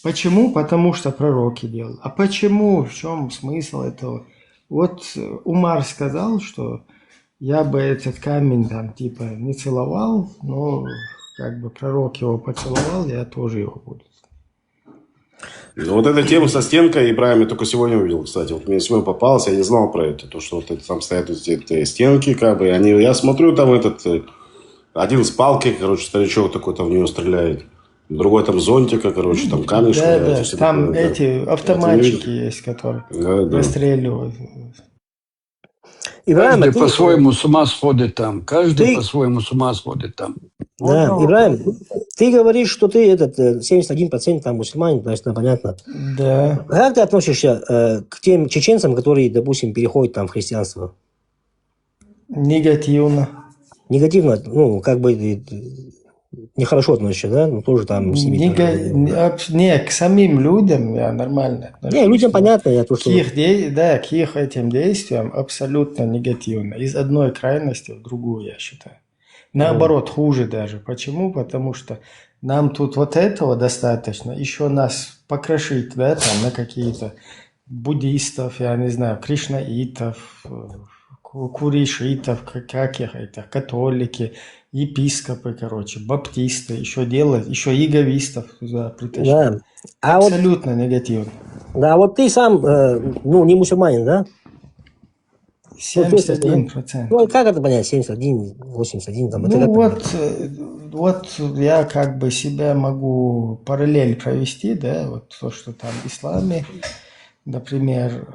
Почему? Потому что пророки делали. А почему? В чем смысл этого? Вот Умар сказал, что я бы этот камень там типа не целовал, но как бы пророк его поцеловал, я тоже его буду. Ну, вот эта тема со стенкой, Ибрахим, я только сегодня увидел, кстати. Вот мне сегодня попалось, я не знал про это. То, что вот там стоят эти стенки, как бы, я смотрю, там один с палкой, короче, старичок такой там в него стреляет. Другой там зонтика, короче, там камни Да, швыряют. да, и всё там такое, да. эти Это не автоматчики видно. есть, которые Да, да. выстреливают. Ибраим, а Каждый ты, по-своему с ума сходит там. Каждый ты, по-своему с ума сходит там. да, Можно Ибраим, ты говоришь, что ты 71% там мусульманин, значит, понятно. Да. Как ты относишься к тем чеченцам, которые, допустим, переходят там в христианство? Негативно. Негативно, ну, как бы нехорошо относишься, да? Ну, тоже там с ними... Не, к самим людям я нормально отношусь. Не, людям но понятно, я то, к что... их, к их этим действиям абсолютно негативно. Из одной крайности в другую, я считаю. Наоборот, хуже даже. Почему? Потому что нам тут вот этого достаточно. Еще нас покрошить, да, там, на какие-то буддистов, я не знаю, кришнаитов, куришитов, как их это, католики, епископы, короче, баптисты, еще делать, еще иговистов туда притащить. Да. А вот, Абсолютно негативно. да, вот ты сам, ну, не мусульманин, да? 71%. Ну, как это понять? 71, 81, там, это Ну как вот я как бы себя могу параллель провести, да, вот то, что там в исламе, например,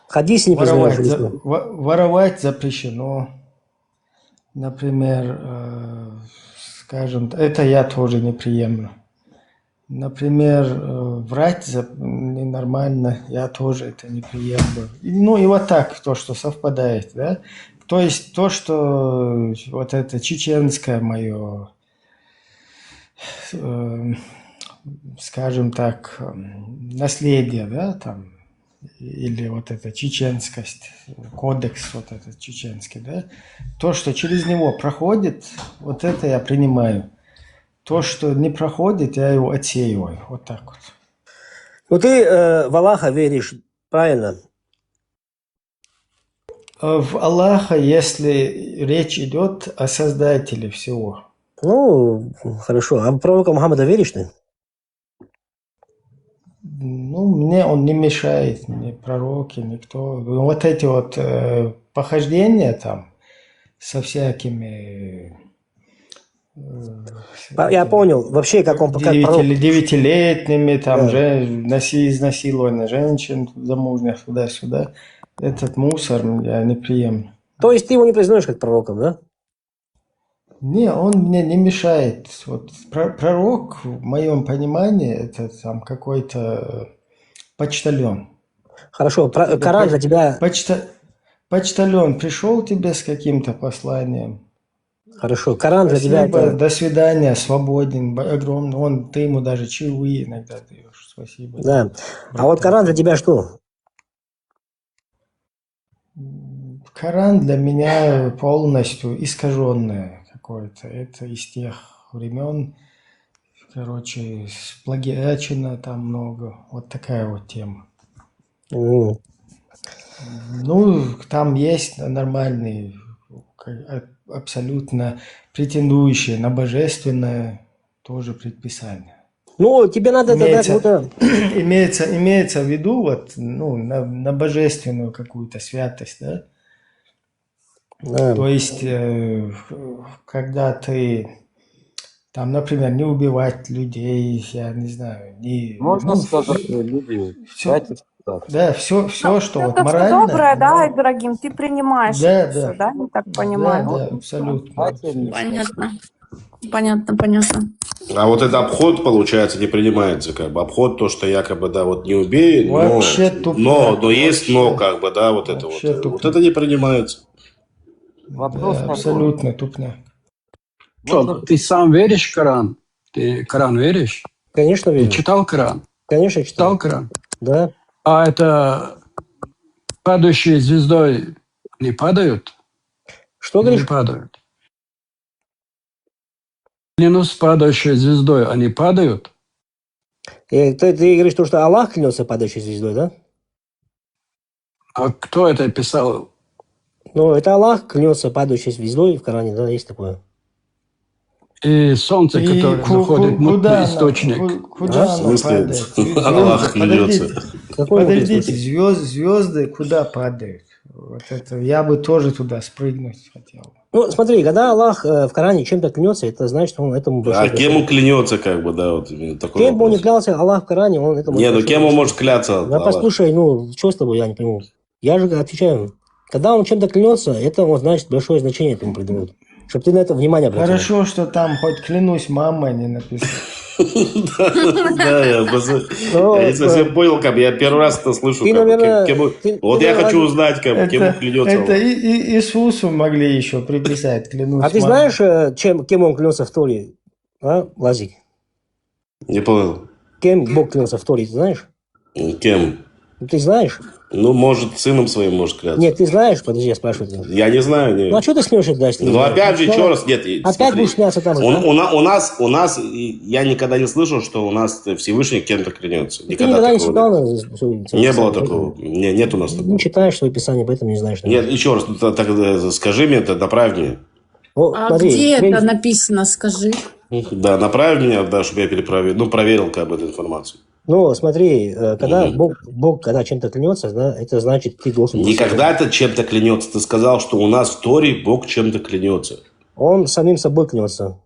Хадис не признаешь. воровать запрещено, например, скажем, это я тоже не приемлю. Например, врать ненормально, я тоже это не приемлю. Ну и вот так, то, что совпадает, да. То есть то, что вот это чеченское мое, скажем так, наследие, да, там, или вот эта чеченскость, кодекс вот этот чеченский, да, то, что через него проходит, вот это я принимаю. То, что не проходит, я его отсеиваю. Вот так вот. Ну, ты в Аллаха веришь, правильно? В Аллаха, если речь идет о Создателе всего. Ну, хорошо. А в пророка Мухаммада веришь ты? Ну, мне он не мешает, ни пророки, никто. Ну, вот эти вот похождения там со всякими... Я понял. Вообще, как он... Как пророк. Девятилетними, там, Да. изнасилование женщин замужних, туда-сюда. Этот мусор я не приемлю. То есть ты его не признаешь как пророком, да? Не, он мне не мешает. Вот пророк, в моем понимании, это там какой-то почтальон. Хорошо. Коран для тебя... Почтальон пришел тебе с каким-то посланием. Хорошо. Коран для тебя Спасибо, это... до свидания, свободен, огромный. Ты ему даже чаевые иногда даешь. Спасибо. Да. А вот Коран для тебя что? Коран для меня полностью искаженное какое-то. Это из тех времен, короче, сплагиачено там много. Вот такая вот тема. М. Ну, там есть нормальные, абсолютно претендующие на божественное тоже предписание. Ну, тебе надо тогда кого-то... Имеется в виду вот, ну, на божественную какую-то святость, да? Да. То есть, когда ты, там, например, не убивать людей, я не знаю, не... Можно ну, сказать, люди, всё, дайте сказать. да, все, что вот Это морально... все доброе, да, но- Ибрагим, ты принимаешь Да, это все, да. да, я так понимаю? Да, абсолютно. Дайте мне Понятно. Понятно. А вот этот обход, получается, не принимается, как бы. Обход, то, что якобы, да, вот не убей, Вообще тупняк, но есть, но, вообще. как бы, да, вот это вот. Вообще Вот тупняк. это не принимается. Вопрос Да, такой. абсолютно тупняк. Что, ты сам веришь в Коран? Ты Коран веришь? Конечно, Ты верю. читал Коран? Конечно, читал. Читал Коран? Да. А это падающие звездой не падают? Что Не говоришь? падают. Клянусь падающей звездой, они падают? Ты говоришь, что Аллах клянется падающей звездой, да? А кто это писал? Ну, это Аллах клянется падающей звездой в Коране, да, есть такое. И солнце, И которое заходит в мутный источник. Куда В оно смысле? падает? Аллах клянется. Какой Подождите, мудрый случай? звезды куда падают? Вот это, я бы тоже туда спрыгнуть хотел. Ну, смотри, когда Аллах в Коране чем-то клянется, это значит, что он этому большой... А кем он клянется, как бы, да, вот именно такой Кем бы он ни вопрос. клялся, Аллах в Коране, он этому... Не, ну большой кем он большой. может кляться? Да Аллах? послушай, ну, что с тобой, я не пойму. Я же отвечаю. Когда он чем-то клянется, это, вот, значит, большое значение этому придает. Чтобы ты на это внимание обратил. Хорошо, что там хоть клянусь мамой не написано. Да, я не совсем понял, как бы, я первый раз это слышу. Ты, как бы, наверное, кем он- ты, Вот я хочу узнать, кем он клянется. Это и Иисусу могли еще приписать, клянусь А ты мамой. знаешь, кем он клянется в Торе? А, Лазик? Не понял. Кем Бог клянется в Торе, ты знаешь? Кем? Ну, ты знаешь? Ну, может, сыном своим может кляться. Нет, ты знаешь? Подожди, я спрашиваю тебя. Я не знаю, нет. Ну, а что ты смеешься дальше? Ну, опять же, еще раз, нет. Опять смотри. будешь смеяться там? У нас, я никогда не слышал, что у нас Всевышний кем-то клянется. Ты никогда не такого читал? не было такого. Нет у нас такого. Не читаешь свое писание, поэтому не знаешь. Нет, еще раз, так скажи мне, направь мне. О, А смотри, где теперь- это написано, скажи? Да, направь меня, да, чтобы я проверил как бы эту информацию. Ну, смотри, когда Бог когда чем-то клянется, да, это значит, ты должен... Никогда это чем-то клянется. Ты сказал, что у нас в Торе Бог чем-то клянется. Он самим собой клянется.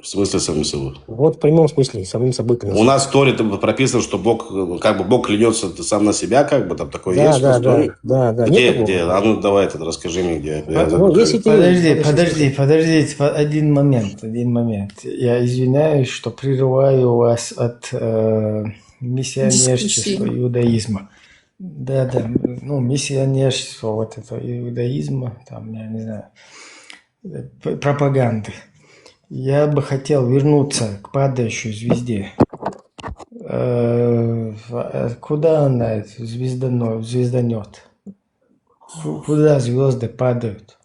В смысле самим собой? Вот в прямом смысле, самим собой клянется. У нас в Торе там прописано, что Бог, как бы Бог клянется сам на себя, как бы там такое Да, есть да, в Торе? да. Где, Нет где? такого? А ну давай это расскажи мне, где. Я Ну, если ты... Подождите, один момент. Я извиняюсь, что прерываю вас от миссионерчества иудаизма. Да, ну, миссионерство вот этого иудаизма, там, я не знаю, пропаганды. Я бы хотел вернуться к падающей звезде. Куда она, звездонет? Куда звезды падают?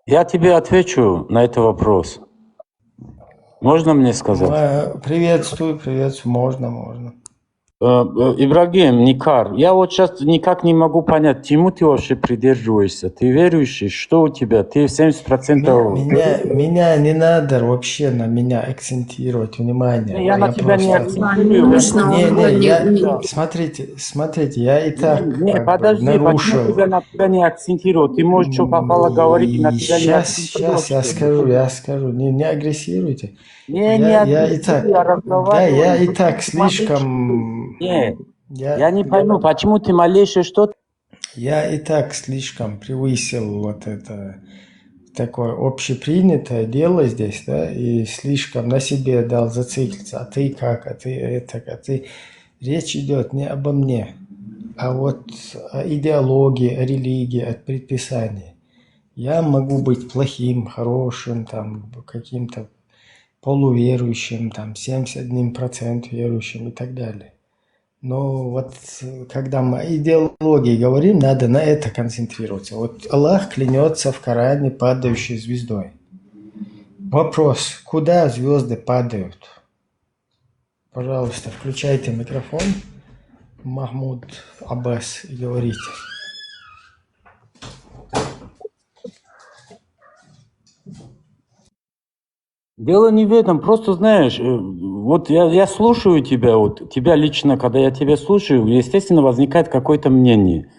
Я тебе отвечу на этот вопрос. Можно мне сказать? Приветствую, можно. Ибрагим, Никар, я вот сейчас никак не могу понять, чему ты вообще придерживаешься? Ты верующий? Что у тебя? Ты 70%... Меня не надо вообще на меня акцентировать внимание. Я на тебя не акцентирую. Смотрите, я и так Подожди, нарушил. почему тебя на тебя не акцентировать? Ты можешь что попало говорить, и на тебя не акцентировать. Сейчас я скажу. Не агрессируйте. Я и так слишком... Нет, я не пойму, почему ты молишься что-то? Я и так слишком превысил вот это такое общепринятое дело здесь, да, и слишком на себе дал зациклиться. А ты как? А ты это? А ты... Речь идет не обо мне, а вот о идеологии, о религии, о предписании. Я могу быть плохим, хорошим, там, каким-то полуверующим, там, 71% верующим и так далее. Но вот когда мы о идеологии говорим, надо на это концентрироваться. Вот Аллах клянется в Коране падающей звездой. Вопрос, куда звезды падают? Пожалуйста, включайте микрофон. Махмуд Аббас, говорите. Дело не в этом, просто знаешь, вот я слушаю тебя, вот тебя лично, когда я тебя слушаю, естественно, возникает какое-то мнение.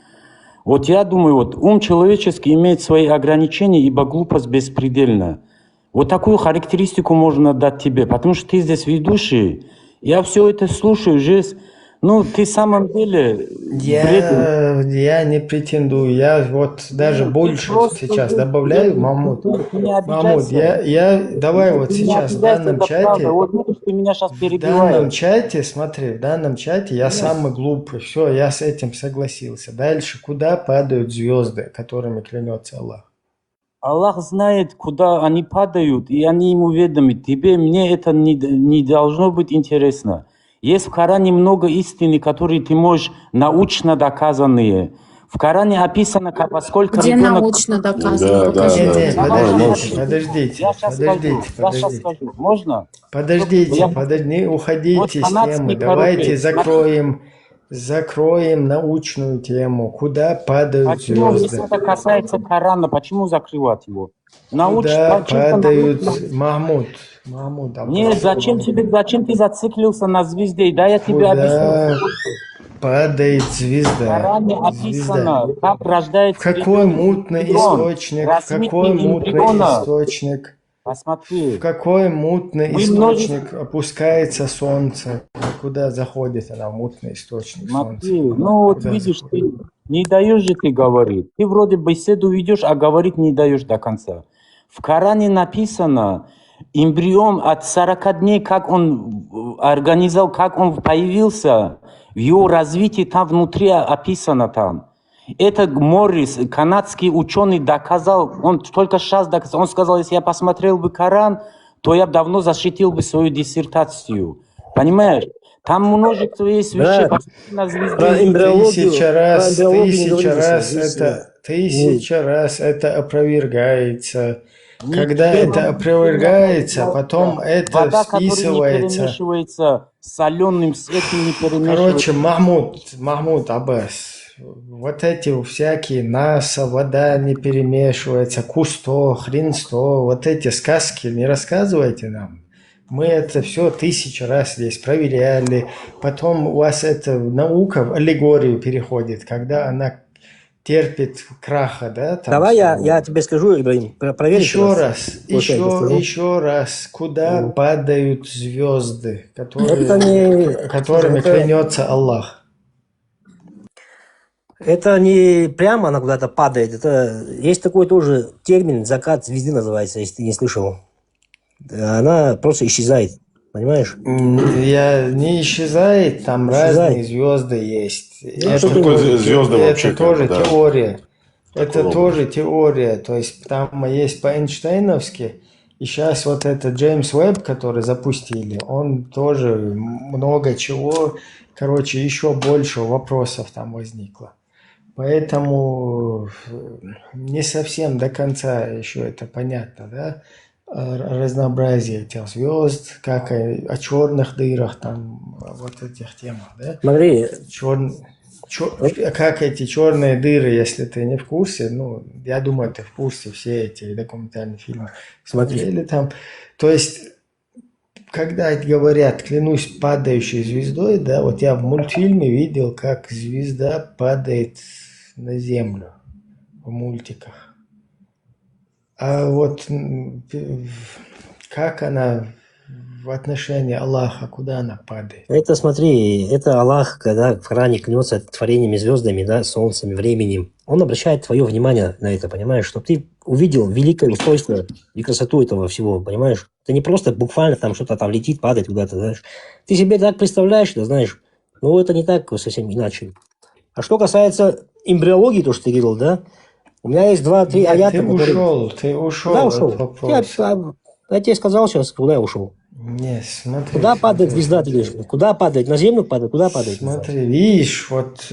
Вот я думаю, вот ум человеческий имеет свои ограничения, ибо глупость беспредельна. Вот такую характеристику можно дать тебе, потому что ты здесь ведущий. Я все это слушаю, здесь, ну, ты в самом деле... Я не претендую, я вот даже больше сейчас добавляю, Махмуд. Махмуд, давай вот сейчас в данном чате... Ты меня сейчас В данном чате, смотри, в данном чате я самый глупый. Все, я с этим согласился. Дальше, куда падают звезды, которыми клянется Аллах? Аллах знает, куда они падают, и они ему ведомы. Тебе, мне это не должно быть интересно. Есть в Коране много истины, которые ты можешь научно доказанные. В Коране описано, поскольку Где ребенок... научно доказано? Подождите. Я сейчас скажу. Можно? Подождите, не уходите с темы. Давайте закроем научную тему. Куда падают Почему, звезды? если это касается Корана, почему закрывать его? Куда падают... Махмуд, Нет, зачем ты зациклился на звезде? Да, я тебе объясню. падает В звезда. Коране Звезда. описано, как В рождается какой ребенок. мутный Эмбрион. источник? В Развитие какой мутный эмбриона. источник? В Посмотри. какой мутный Мы множество... источник опускается солнце? Куда заходит она, в мутный источник солнца? Смотри, ну вот Куда видишь, заходит? ты не даешь же ты говорить. Ты вроде беседу ведешь, а говорить не даешь до конца. В Коране написано, эмбрион от 40 дней, как он организовал, как он появился, в его развитии там внутри описано там. Это Моррис, канадский ученый, доказал, он только сейчас доказал, он сказал, если я посмотрел бы Коран, то я бы давно защитил бы свою диссертацию. Понимаешь? Там множество есть вещей, Брат, посмотри на звезду. про эмбриологию, Тысяча про раз, эмбриологию не тысяча говорите раз здесь. это, Не, тысяча раз это опровергается. Когда Ничего это не опровергается, потом опровергается. это Вода, которая не списывается. перемешивается с соленым, с этим не Короче, перемешивается. Махмуд Аббас, вот эти всякие НАСА, вода не перемешивается, Кусто, Хринсто, вот эти сказки не рассказывайте нам. Мы это все 1000 раз здесь проверяли. Потом у вас эта наука в аллегорию переходит, когда она терпит краха, да, там давай я своего. тебе скажу, Ибрагим, проверь Еще еще раз, Вот я тебе скажу. еще раз, куда падают звезды, Это которыми это, клянется Аллах? это не прямо она куда-то падает. Это есть такой тоже термин, закат звезды называется, если ты не слышал. Она просто исчезает, понимаешь? Я не исчезает, там разные Исчезает. звезды есть. Ну, Что такое звезды вообще? Это тоже как бы, да? теория. Это Такого. тоже теория. То есть там есть по-эйнштейновски. И сейчас вот этот Джеймс Уэбб, который запустили, он тоже много чего, короче, еще больше вопросов там возникло. Поэтому не совсем до конца еще это понятно, да? Разнообразие этих звезд, как о черных дырах, там, вот этих темах, да? Смотри, Как эти черные дыры, если ты не в курсе, ну, я думаю, ты в курсе, все эти документальные фильмы смотрели там. То есть, когда говорят, клянусь падающей звездой, да, вот я в мультфильме видел, как звезда падает на землю в мультиках. А вот как она в отношении Аллаха, куда она падает? это смотри, это Аллах, когда в Коране клянется творениями, звездами, да, солнцем, временем. Он обращает твое внимание на это, понимаешь, чтобы ты увидел великое устройство и красоту этого всего, понимаешь? Это не просто буквально там что-то там летит, падает куда-то, знаешь. Ты себе так представляешь, да, знаешь, но это не так, совсем иначе. А что касается эмбриологии, то, что ты говорил, да, у меня есть 2-3 Нет, аята, ты которые... ушел Куда от ушел? вопроса. Я тебе сказал сейчас, куда я ушел. Не, смотри. Куда падает звезда, ты говоришь? Куда падает? На землю падает? Куда падает звезда? Смотри, видишь, вот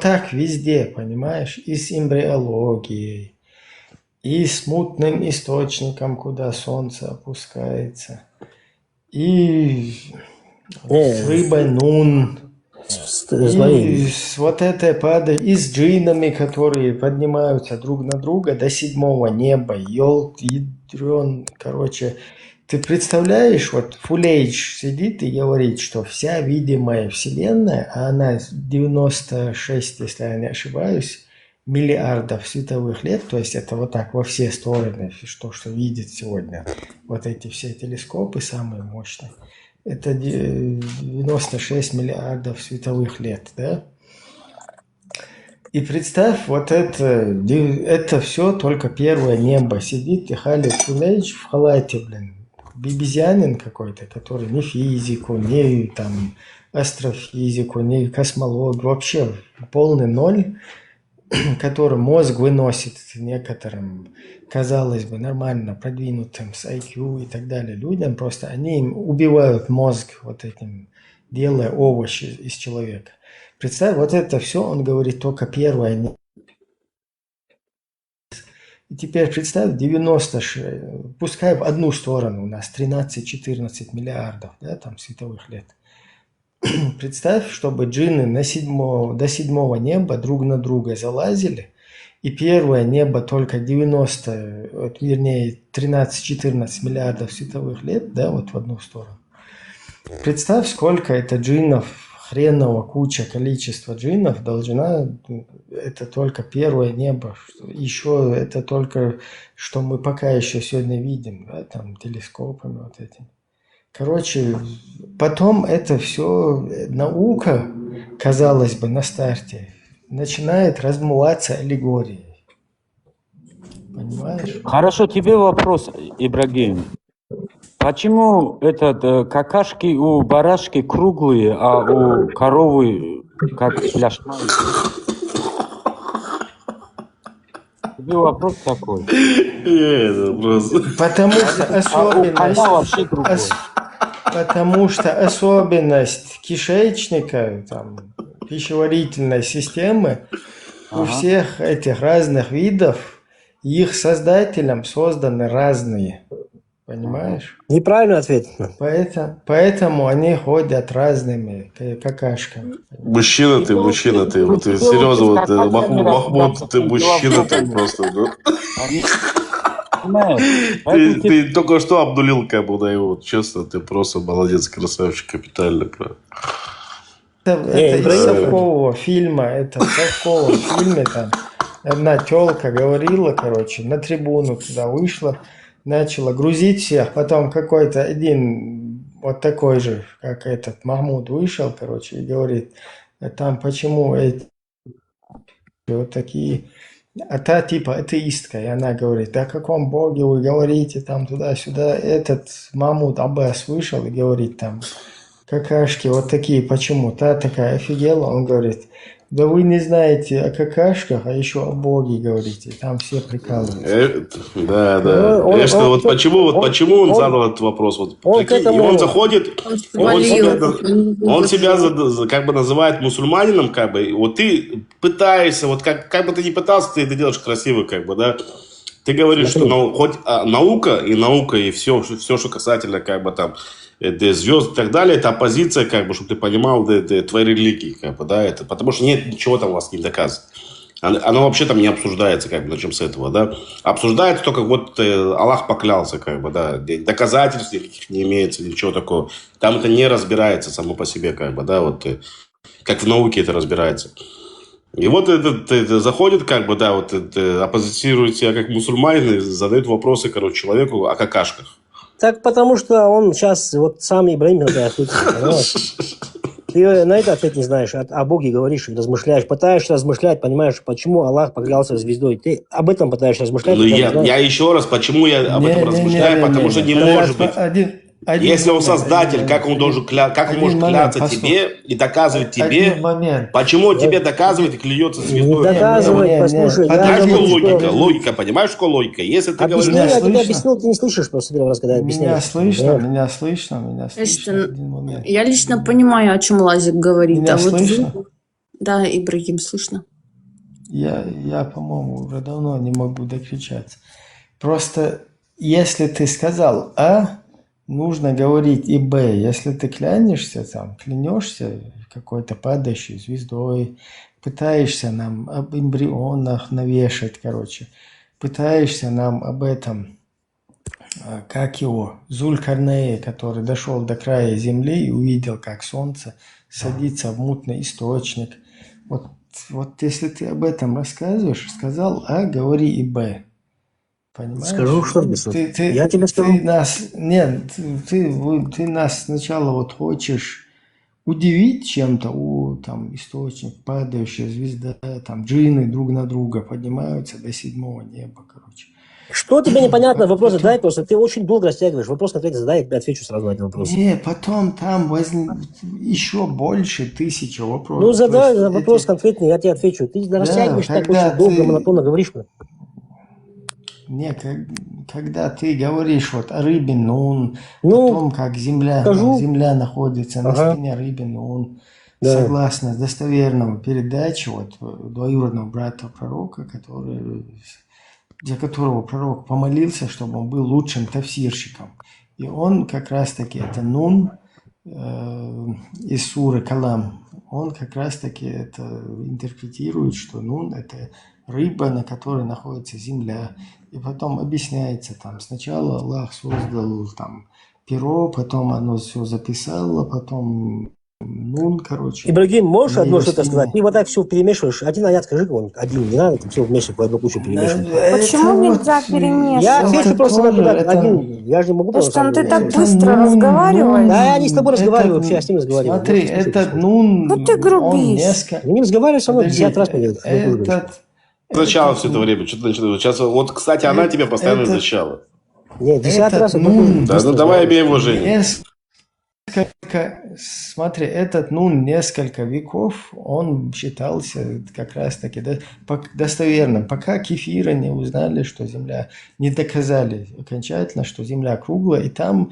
так везде, понимаешь, и с эмбриологией, и с мутным источником, куда солнце опускается, и с рыбой Нун, Смотри, и с вот этой падает, и с джиннами, которые поднимаются друг на друга до 7-го неба, ядрен, короче. Ты представляешь, вот Full Age сидит и говорит, что вся видимая Вселенная, а она 96, если я не ошибаюсь, миллиардов световых лет, то есть это вот так во все стороны, что видит сегодня, вот эти все телескопы самые мощные, это 96 миллиардов световых лет, да? И представь, вот это все только первое небо. Сидит и Халид Фулейдж в халате, блин. Бибизянин какой-то, который ни физику, ни там астрофизику, ни космологию, вообще полный ноль, который мозг выносит некоторым, казалось бы, нормально продвинутым с IQ и так далее людям, просто они им убивают мозг вот этим, делая овощи из человека. Представь, вот это все, он говорит, только первое. И теперь представь, 96, пускай в одну сторону у нас 13-14 миллиардов, да, там световых лет. Представь, чтобы джинны до 7-го неба друг на друга залазили, и первое небо только 13-14 миллиардов световых лет, да, вот в одну сторону. Представь, сколько это джиннов хреново куча количества джиннов должна, это только первое небо. Еще это только, что мы пока еще сегодня видим, да, там телескопами вот этим. Короче, потом это все, наука, казалось бы, на старте, начинает размываться аллегорией. Понимаешь? Хорошо, тебе вопрос, Ибрагим. Почему какашки у барашки круглые, а у коровы как фляжка? Тебе вопрос такой. Это просто... Потому что Канал вообще другой. Потому что особенность кишечника, там, пищеварительной системы у всех этих разных видов, их создателям созданы разные. Понимаешь? Неправильный ответ. Поэтому они ходят разными какашками. Мужчина ты, вот ты серьезно, вот Махмуд, ты мужчина ты просто, да? Ты только что обнулил, как бы, да, его, вот, честно, ты просто молодец, красавчик, капитально, правда. Это из совкового фильма, это в совковом фильме, там, одна тёлка говорила, короче, на трибуну туда вышла, начала грузить всех, потом какой-то один вот такой же, как этот Махмуд, вышел, короче, и говорит, там почему эти вот такие, а та типа атеистка, и она говорит, о каком боге вы говорите, там туда-сюда, этот Махмуд Аббас вышел и говорит, там, какашки вот такие, почему, та такая офигела, он говорит, да вы не знаете о какашках, а еще о Боге говорите. Там все прикалываются. Да. Конечно, вот почему он задал этот вопрос. Вот, и он заходит, он себя как бы называет мусульманином, как бы. Вот ты пытаешься, вот как бы ты ни пытался, ты это делаешь красиво, как бы, да. Ты говоришь, что хоть наука, и все, что касательно, как бы, там, звезд и так далее, это оппозиция, как бы, чтобы ты понимал, твоей религии, как бы, да, это, потому что нет ничего там у вас не доказано. Оно вообще там не обсуждается, как бы, начнем с этого, да. Обсуждается только вот Аллах поклялся, как бы, да, доказательств никаких не имеется, ничего такого. Там это не разбирается само по себе, как бы, да, вот, как в науке это разбирается. И вот это заходит, как бы, да, вот оппозицирует себя как мусульманин и задает вопросы, короче, человеку о какашках. Так потому что он сейчас, вот сам Ибрагим, ты на это ответ не знаешь, о Боге говоришь, размышляешь, пытаешься размышлять, понимаешь, почему Аллах поклялся звездой. Ты об этом пытаешься размышлять. Ну, я еще раз, почему я об этом размышляю, потому что не может быть. Если он создатель, как он может кляться тебе и доказывать тебе, почему он тебе доказывает и клюется звездой? Доказывает, послушай. Логика, понимаешь, что логика? Если ты говоришь... Я тебе объяснил, ты не слышишь просто первый раз, когда я объясняю. Меня слышно. Я лично понимаю, о чем Лазик говорит. Меня слышно? Да, Ибрагим, слышно. Я, по-моему, уже давно не могу докричаться. Просто, если ты сказал «а», нужно говорить и «б». Если ты клянешься какой-то падающей звездой, пытаешься нам об эмбрионах навешать, короче, пытаешься нам об этом, как его, Зуль-Карнея, который дошел до края земли и увидел, как солнце садится в мутный источник. Вот если ты об этом рассказываешь, сказал «а», говори и «б». Понимаешь? Скажу, что я тебе скажу. Ты нас сначала вот хочешь удивить чем-то, там источник, падающая звезда, там джинны друг на друга поднимаются до 7-го неба, короче. Что тебе непонятно? Вопрос задай, просто ты очень долго растягиваешь. Вопрос конкретно задай, я тебе отвечу сразу на этот вопрос. Нет, потом там еще больше 1000 вопросов. Ну, задай вопрос конкретный, я тебе отвечу. Ты растягиваешь так очень долго, монотонно говоришь. Не, когда ты говоришь вот о рыбе Нун, потом как земля находится на спине рыбы Нун, согласно достоверному передаче вот двоюродного брата пророка, для которого пророк помолился, чтобы он был лучшим тафсирщиком. И он как раз-таки, это Нун из суры Калам, он как раз-таки это интерпретирует, что Нун – это рыба, на которой находится земля. И потом объясняется, там сначала Аллах создал там перо, потом оно все записало, потом Нун, короче. Ибрагим, можешь на одно её что-то стене. сказать? Ты вот так все перемешиваешь. Один аят скажи кому-нибудь. Один, не надо все вместе в одну кучу перемешивать. Почему Это нельзя вот, перемешивать? Я Это отвечу просто на тоже, туда это- один. Я же не могу просто... Эштон, ты так Это быстро нун, разговариваешь. Да, я не с тобой это- разговариваю вообще, я с ним разговариваю. Смотри, Вот, слушай, этот слушай. нун, Ну ты он грубишь. несколько... Ну, не разговаривай со мной Подожди, 50 раз, мне этот... Сначала этот все это время. Что ты начинаешь? Сейчас, вот, кстати, она тебя постоянно это- защищала. Не, 10 раз... Этот одно и то же. нун... Да, ну давай обеим уважение. Смотри, этот нун несколько веков, он считался как раз-таки достоверным, пока кефира не узнали, что Земля, не доказали окончательно, что Земля круглая, и там,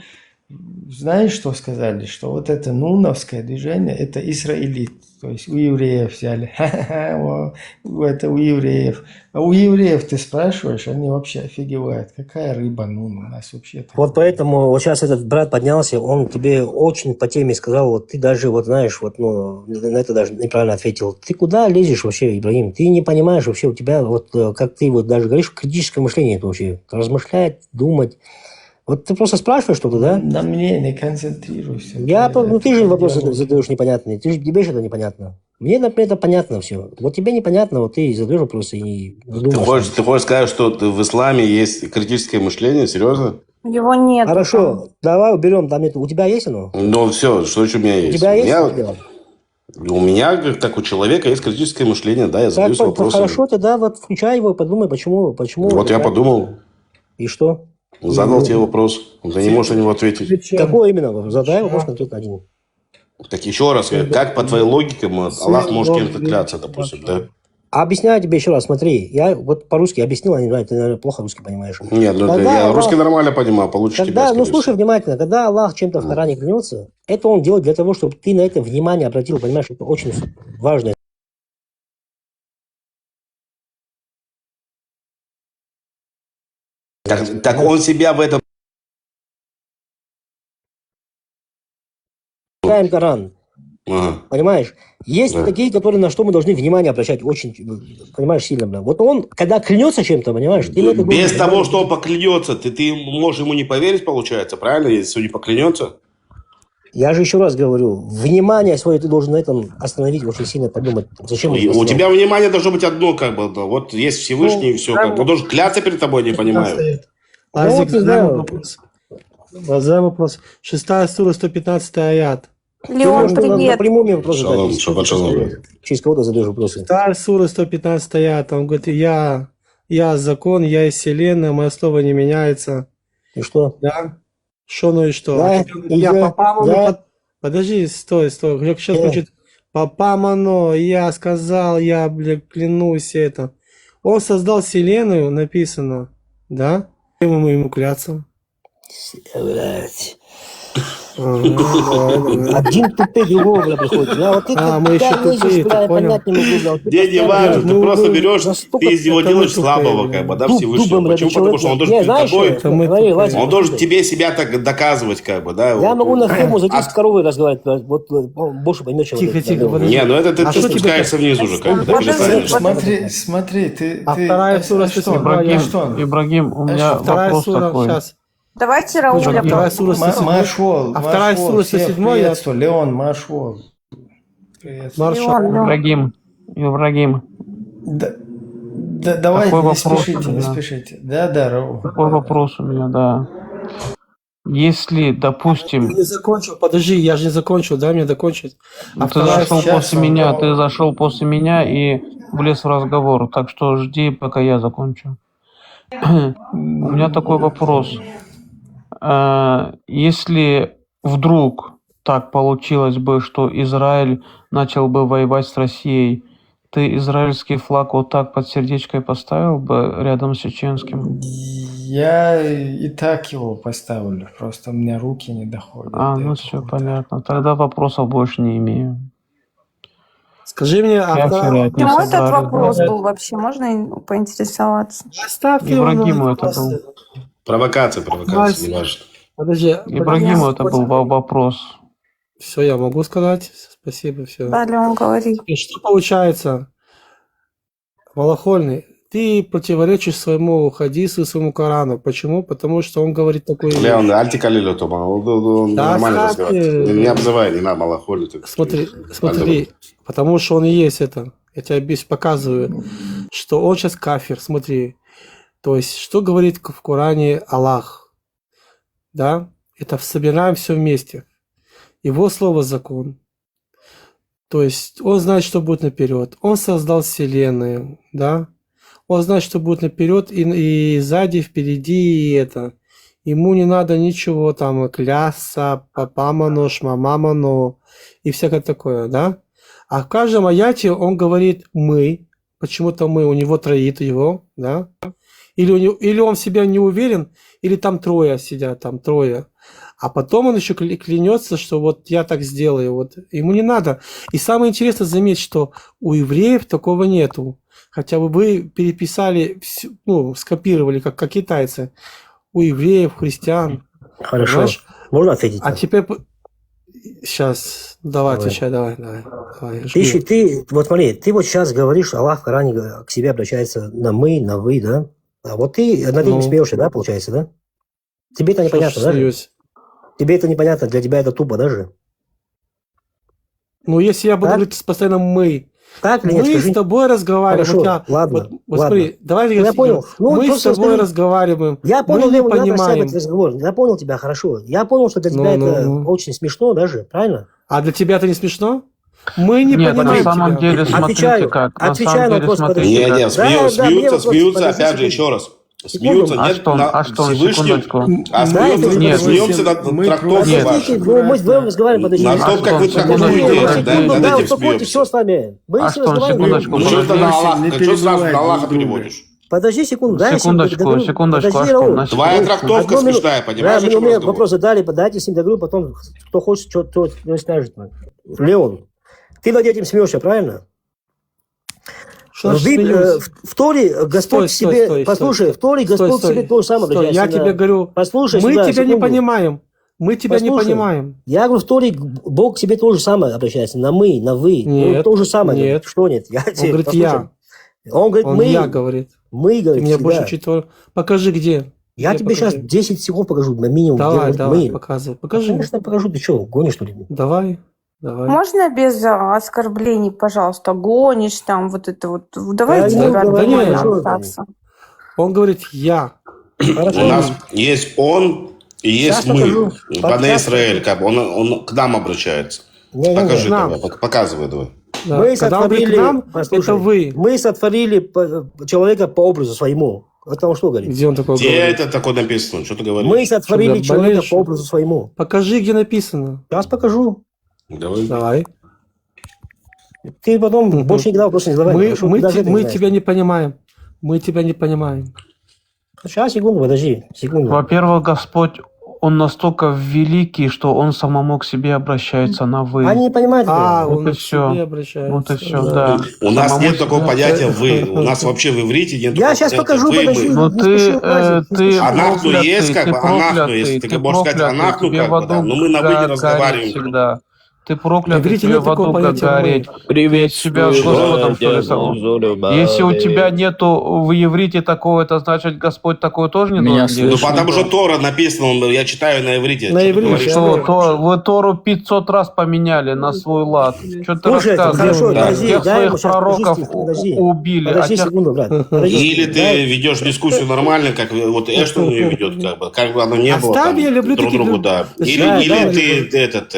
знаешь, что сказали? Что вот это нуновское движение, это израилит, то есть у евреев взяли. Это у евреев. А у евреев ты спрашиваешь, они вообще офигевают. Какая рыба нун у нас вообще? Вот поэтому вот сейчас этот брат поднялся, он тебе очень по теме сказал, вот ты даже, вот знаешь, вот, ну, на это даже неправильно ответил. Ты куда лезешь вообще, Ибрагим? Ты не понимаешь вообще, у тебя, вот как ты вот даже говоришь, критическое мышление это вообще, размышлять, думать. Вот ты просто спрашиваешь что-то, да? На мне не концентрируйся. Ну ты же вопросы делаешь. задаешь непонятные, тебе что-то непонятно. Мне, например, это понятно все. Вот тебе непонятно, вот ты задаешь вопросы и думаешь. Ты хочешь сказать, что в исламе есть критическое мышление? Серьезно? Его нет. Хорошо, давай уберем, там нет. У тебя есть оно? Ну все, что еще у меня У есть? тебя есть? У меня, как у человека, есть критическое мышление, да, я задаюсь вопросом. Хорошо, тогда вот включай его и подумай, почему. Вот я подумал, И что? задал тебе вопрос, ты не можешь на него ответить. Какой именно? Задай вопрос конкретно один. Так еще раз, как по твоей логике Аллах может кем-то кляться, допустим, да? Объясняю тебе еще раз, смотри, я вот по-русски объяснил, а не знаю, ты, наверное, плохо русский понимаешь. Нет, ну я русский нормально понимаю, получше тебя, Когда, скорее ну всего. слушай внимательно, когда Аллах чем-то в Коране клянется, это он делает для того, чтобы ты на это внимание обратил, понимаешь, это очень важно. Так он себя в этом... Читаем Коран, Ага. понимаешь? Есть Да. такие, которые на что мы должны внимание обращать очень, понимаешь, сильно. Бля. Вот он, когда клянется чем-то, понимаешь, ты на это Без должен- того, что он поклянется, ты можешь ему не поверить, получается, правильно, если он не поклянется? Я же еще раз говорю, внимание свое ты должен на этом остановить, очень сильно подумать, зачем он И это у сделал. тебя внимание должно быть одно, как бы, да, вот есть Всевышний, и все. Как бы. Он должен кляться перед тобой, не понимаю. Ну, вот не знаю. Задай вопрос. 6 сура, 115 аят. Леон, привет. Напрямую мне вопрос Шалом, задать. шаббат шалом. Через кого ты задаешь вопросы? 6 сура, 115 аят. Он говорит, я закон, я из вселенной, мое слово не меняется. И что? Да? Что, ну и что? Да, Я да, папа, да. Подожди, стой. Сейчас хочет, папа мано, я сказал, я, блядь, клянусь это. Он создал вселенную, написано, да? Ему кляться. Блядь. Один тупее другого, бля, приходит. Я вот это, мы еще тупее, ты я понял? понять не могу, бля. Вот Не, не это важно, ты ну, просто берешь, настолько ты из него это делаешь мы слабого, тупые, как бы, да, дуб- Всевышнего. дубом, Почему? блядь, Потому что он человек. должен Не, перед знаешь, тобой, Это мы говори, тупые. Вася, он должен слушай. тебе себя так доказывать, как бы, да. Я вот. могу на тему зайти А- с коровой разговаривать, вот он больше поймет, чем Тихо, вот это. тихо, подожди. Не, ну это ты А что тебе спускаешься вниз уже, как бы, да, Подожди, перестанешь. Смотри, ты... А вторая сура, что? 107. Что? Ибрагим, у меня Вторая вопрос сура, такой. сейчас. Давайте Рауля. Вторая сура, 107. Маршал, А вторая сура, 107, я... приветствую. Леон, Маршал. Приветствую. Леон. Ибрагим, Давай, Такой не вопрос у спешите, не меня. спешите. Да, Рау. такой вопрос у меня, да. Если, допустим, Не закончил, подожди, я же не закончил, дай мне дзакончить. А ты вторая зашел сейчас после он меня, говорит. ты зашел после меня и влез в разговор, так что жди, пока я закончу. У меня такой вопрос. Если вдруг так получилось бы, что Израиль начал бы воевать с Россией, ты израильский флаг вот так под сердечкой поставил бы рядом с чеченским? Я и так его поставлю, просто у меня руки не доходят. до Ну этого. все понятно. Тогда вопросов больше не имею. Скажи мне, Кафиры от них Почему этот собрали, вопрос да. был вообще? Можно поинтересоваться? оставь Ибрагиму это был. Провокация, не важно. Подожди. Ибрагиму это был вопрос. Все, я могу сказать. Спасибо, все. Да, Леон, говори. И что получается? Малахольный, ты противоречишь своему хадису, своему Корану. Почему? Потому что он говорит такое. Леон, альтикалилю, то он Да, нормально оставь, разговаривает. Не обзывай, не надо малохолить. Смотри, потому что он и есть это. Я тебе показываю, что он сейчас кафир, смотри. То есть, что говорит в Коране Аллах? Да? Это собираем все вместе. Его слово закон. То есть, он знает, что будет наперед. Он создал вселенную, да? Он знает, что будет наперед и сзади, впереди, и это. Ему не надо ничего там клясться, папамано, шмамамано и всякое такое, да? А в каждом аяте он говорит «мы». Почему-то «мы», у него троит его, да? Или он в себя не уверен, или там трое сидят, там трое. А потом он еще клянется, что вот я так сделаю. Вот. Ему не надо. И самое интересное заметить, что у евреев такого нету. Хотя бы вы переписали, ну, скопировали, как китайцы. У евреев, христиан. Хорошо. Понимаешь? Можно ответить? А теперь... Сейчас, давай, отвечай, давай. Ты, вот смотри, ты вот сейчас говоришь, Аллах в Коране к себе обращается на мы, на вы, да? А вот ты над этим смеешься, да, получается, да? Тебе это непонятно, да? Тебе это непонятно, для тебя это тупо даже? Ну, если я буду говорить постоянно «мы», так, мы с тобой разговариваем. Хорошо, ладно, вот смотри, давай я понял. Ну, мы с тобой разговариваем. Я понял, мы не понимаем. этот разговор. Я понял тебя хорошо. Я понял, что для тебя это очень смешно даже, правильно? А для тебя это не смешно? Мы не Нет, понимаем на самом деле, смотрите как. Отвечаю на вопрос, подожди. Нет, смеются, опять же, еще раз. Смеются над Всевышним, а смеемся над трактовкой вашей. Мы с вами разговариваем, подожди. На том, как вы трактуете, над этим смеемся. Что с вами? Мы А что, секундочку, Что ты на Аллаха, что сразу на Аллаха переводишь? Подожди секунду, дай секундочку, твоя трактовка смешная, понимаешь? Да, мне вопрос задали, дайте с ним договорю, потом кто хочет, что скажет. Леон, ты над этим смеешься, правильно? В Торе Господь себе... Послушай, в Торе Господь себе то же самое обращается. Я тебе говорю, послушай, мы тебя не понимаем. Мы тебя не понимаем. Я говорю, в Торе Бог к себе то же самое обращается. На мы, на вы. Нет, то же самое. Нет. Что нет? Он говорит я. Он говорит мы. Я говорит. Мы, говорит, мне больше читал. Покажи, где. Я тебе сейчас 10 секунд покажу, на минимум. Давай, показывай. Покажи. Конечно, покажу. Ты что, гонишь, что ли? Давай. Можно без оскорблений, пожалуйста? Гонишь там вот это вот. Давайте общаться. Он говорит я. У нас есть он и есть мы. Бане Исраэль, как бы он к нам обращается. Покажи, давай, показывай, давай. Да. Мы сотворили, это вы. Мы сотворили человека по образу своему. Это он что говорит? Где он такой где говорит? это такое написано? Что ты говоришь? Мы сотворили человека по образу своему. Покажи, где написано. Сейчас покажу. Давай. Ты потом больше никогда вопросы не задавай. Мы тебя не понимаем. Мы тебя не понимаем. Сейчас, секунду, подожди. Секунду. Во-первых, Господь, Он настолько великий, что Он самому к себе обращается на «вы». Они не понимают. Вот и все. Вот и все, да. У нас нет такого понятия «вы». У нас вообще в иврите нет Я сейчас покажу, подожди. Но ты анахну есть, как бы, анахну есть. Ты можешь сказать анахну, как бы, да, но мы на «вы» не разговариваем. Всегда. Ты проклят, тебе в аду как гореть. Привет себя с Господом, что ли, самому. Если у тебя нету в иврите такого, это значит, Господь такое тоже не должен делать? Ну, потому что Тора написано, я читаю на иврите. На иврите. Вы Тору 500 раз поменяли на свой лад. Что ты рассказываешь? Всех своих пророков убили. Подожди секунду, брат. Или ты ведешь дискуссию нормально, как вот Эштон ее ведет, как бы оно не было друг другу, да. Или ты этот...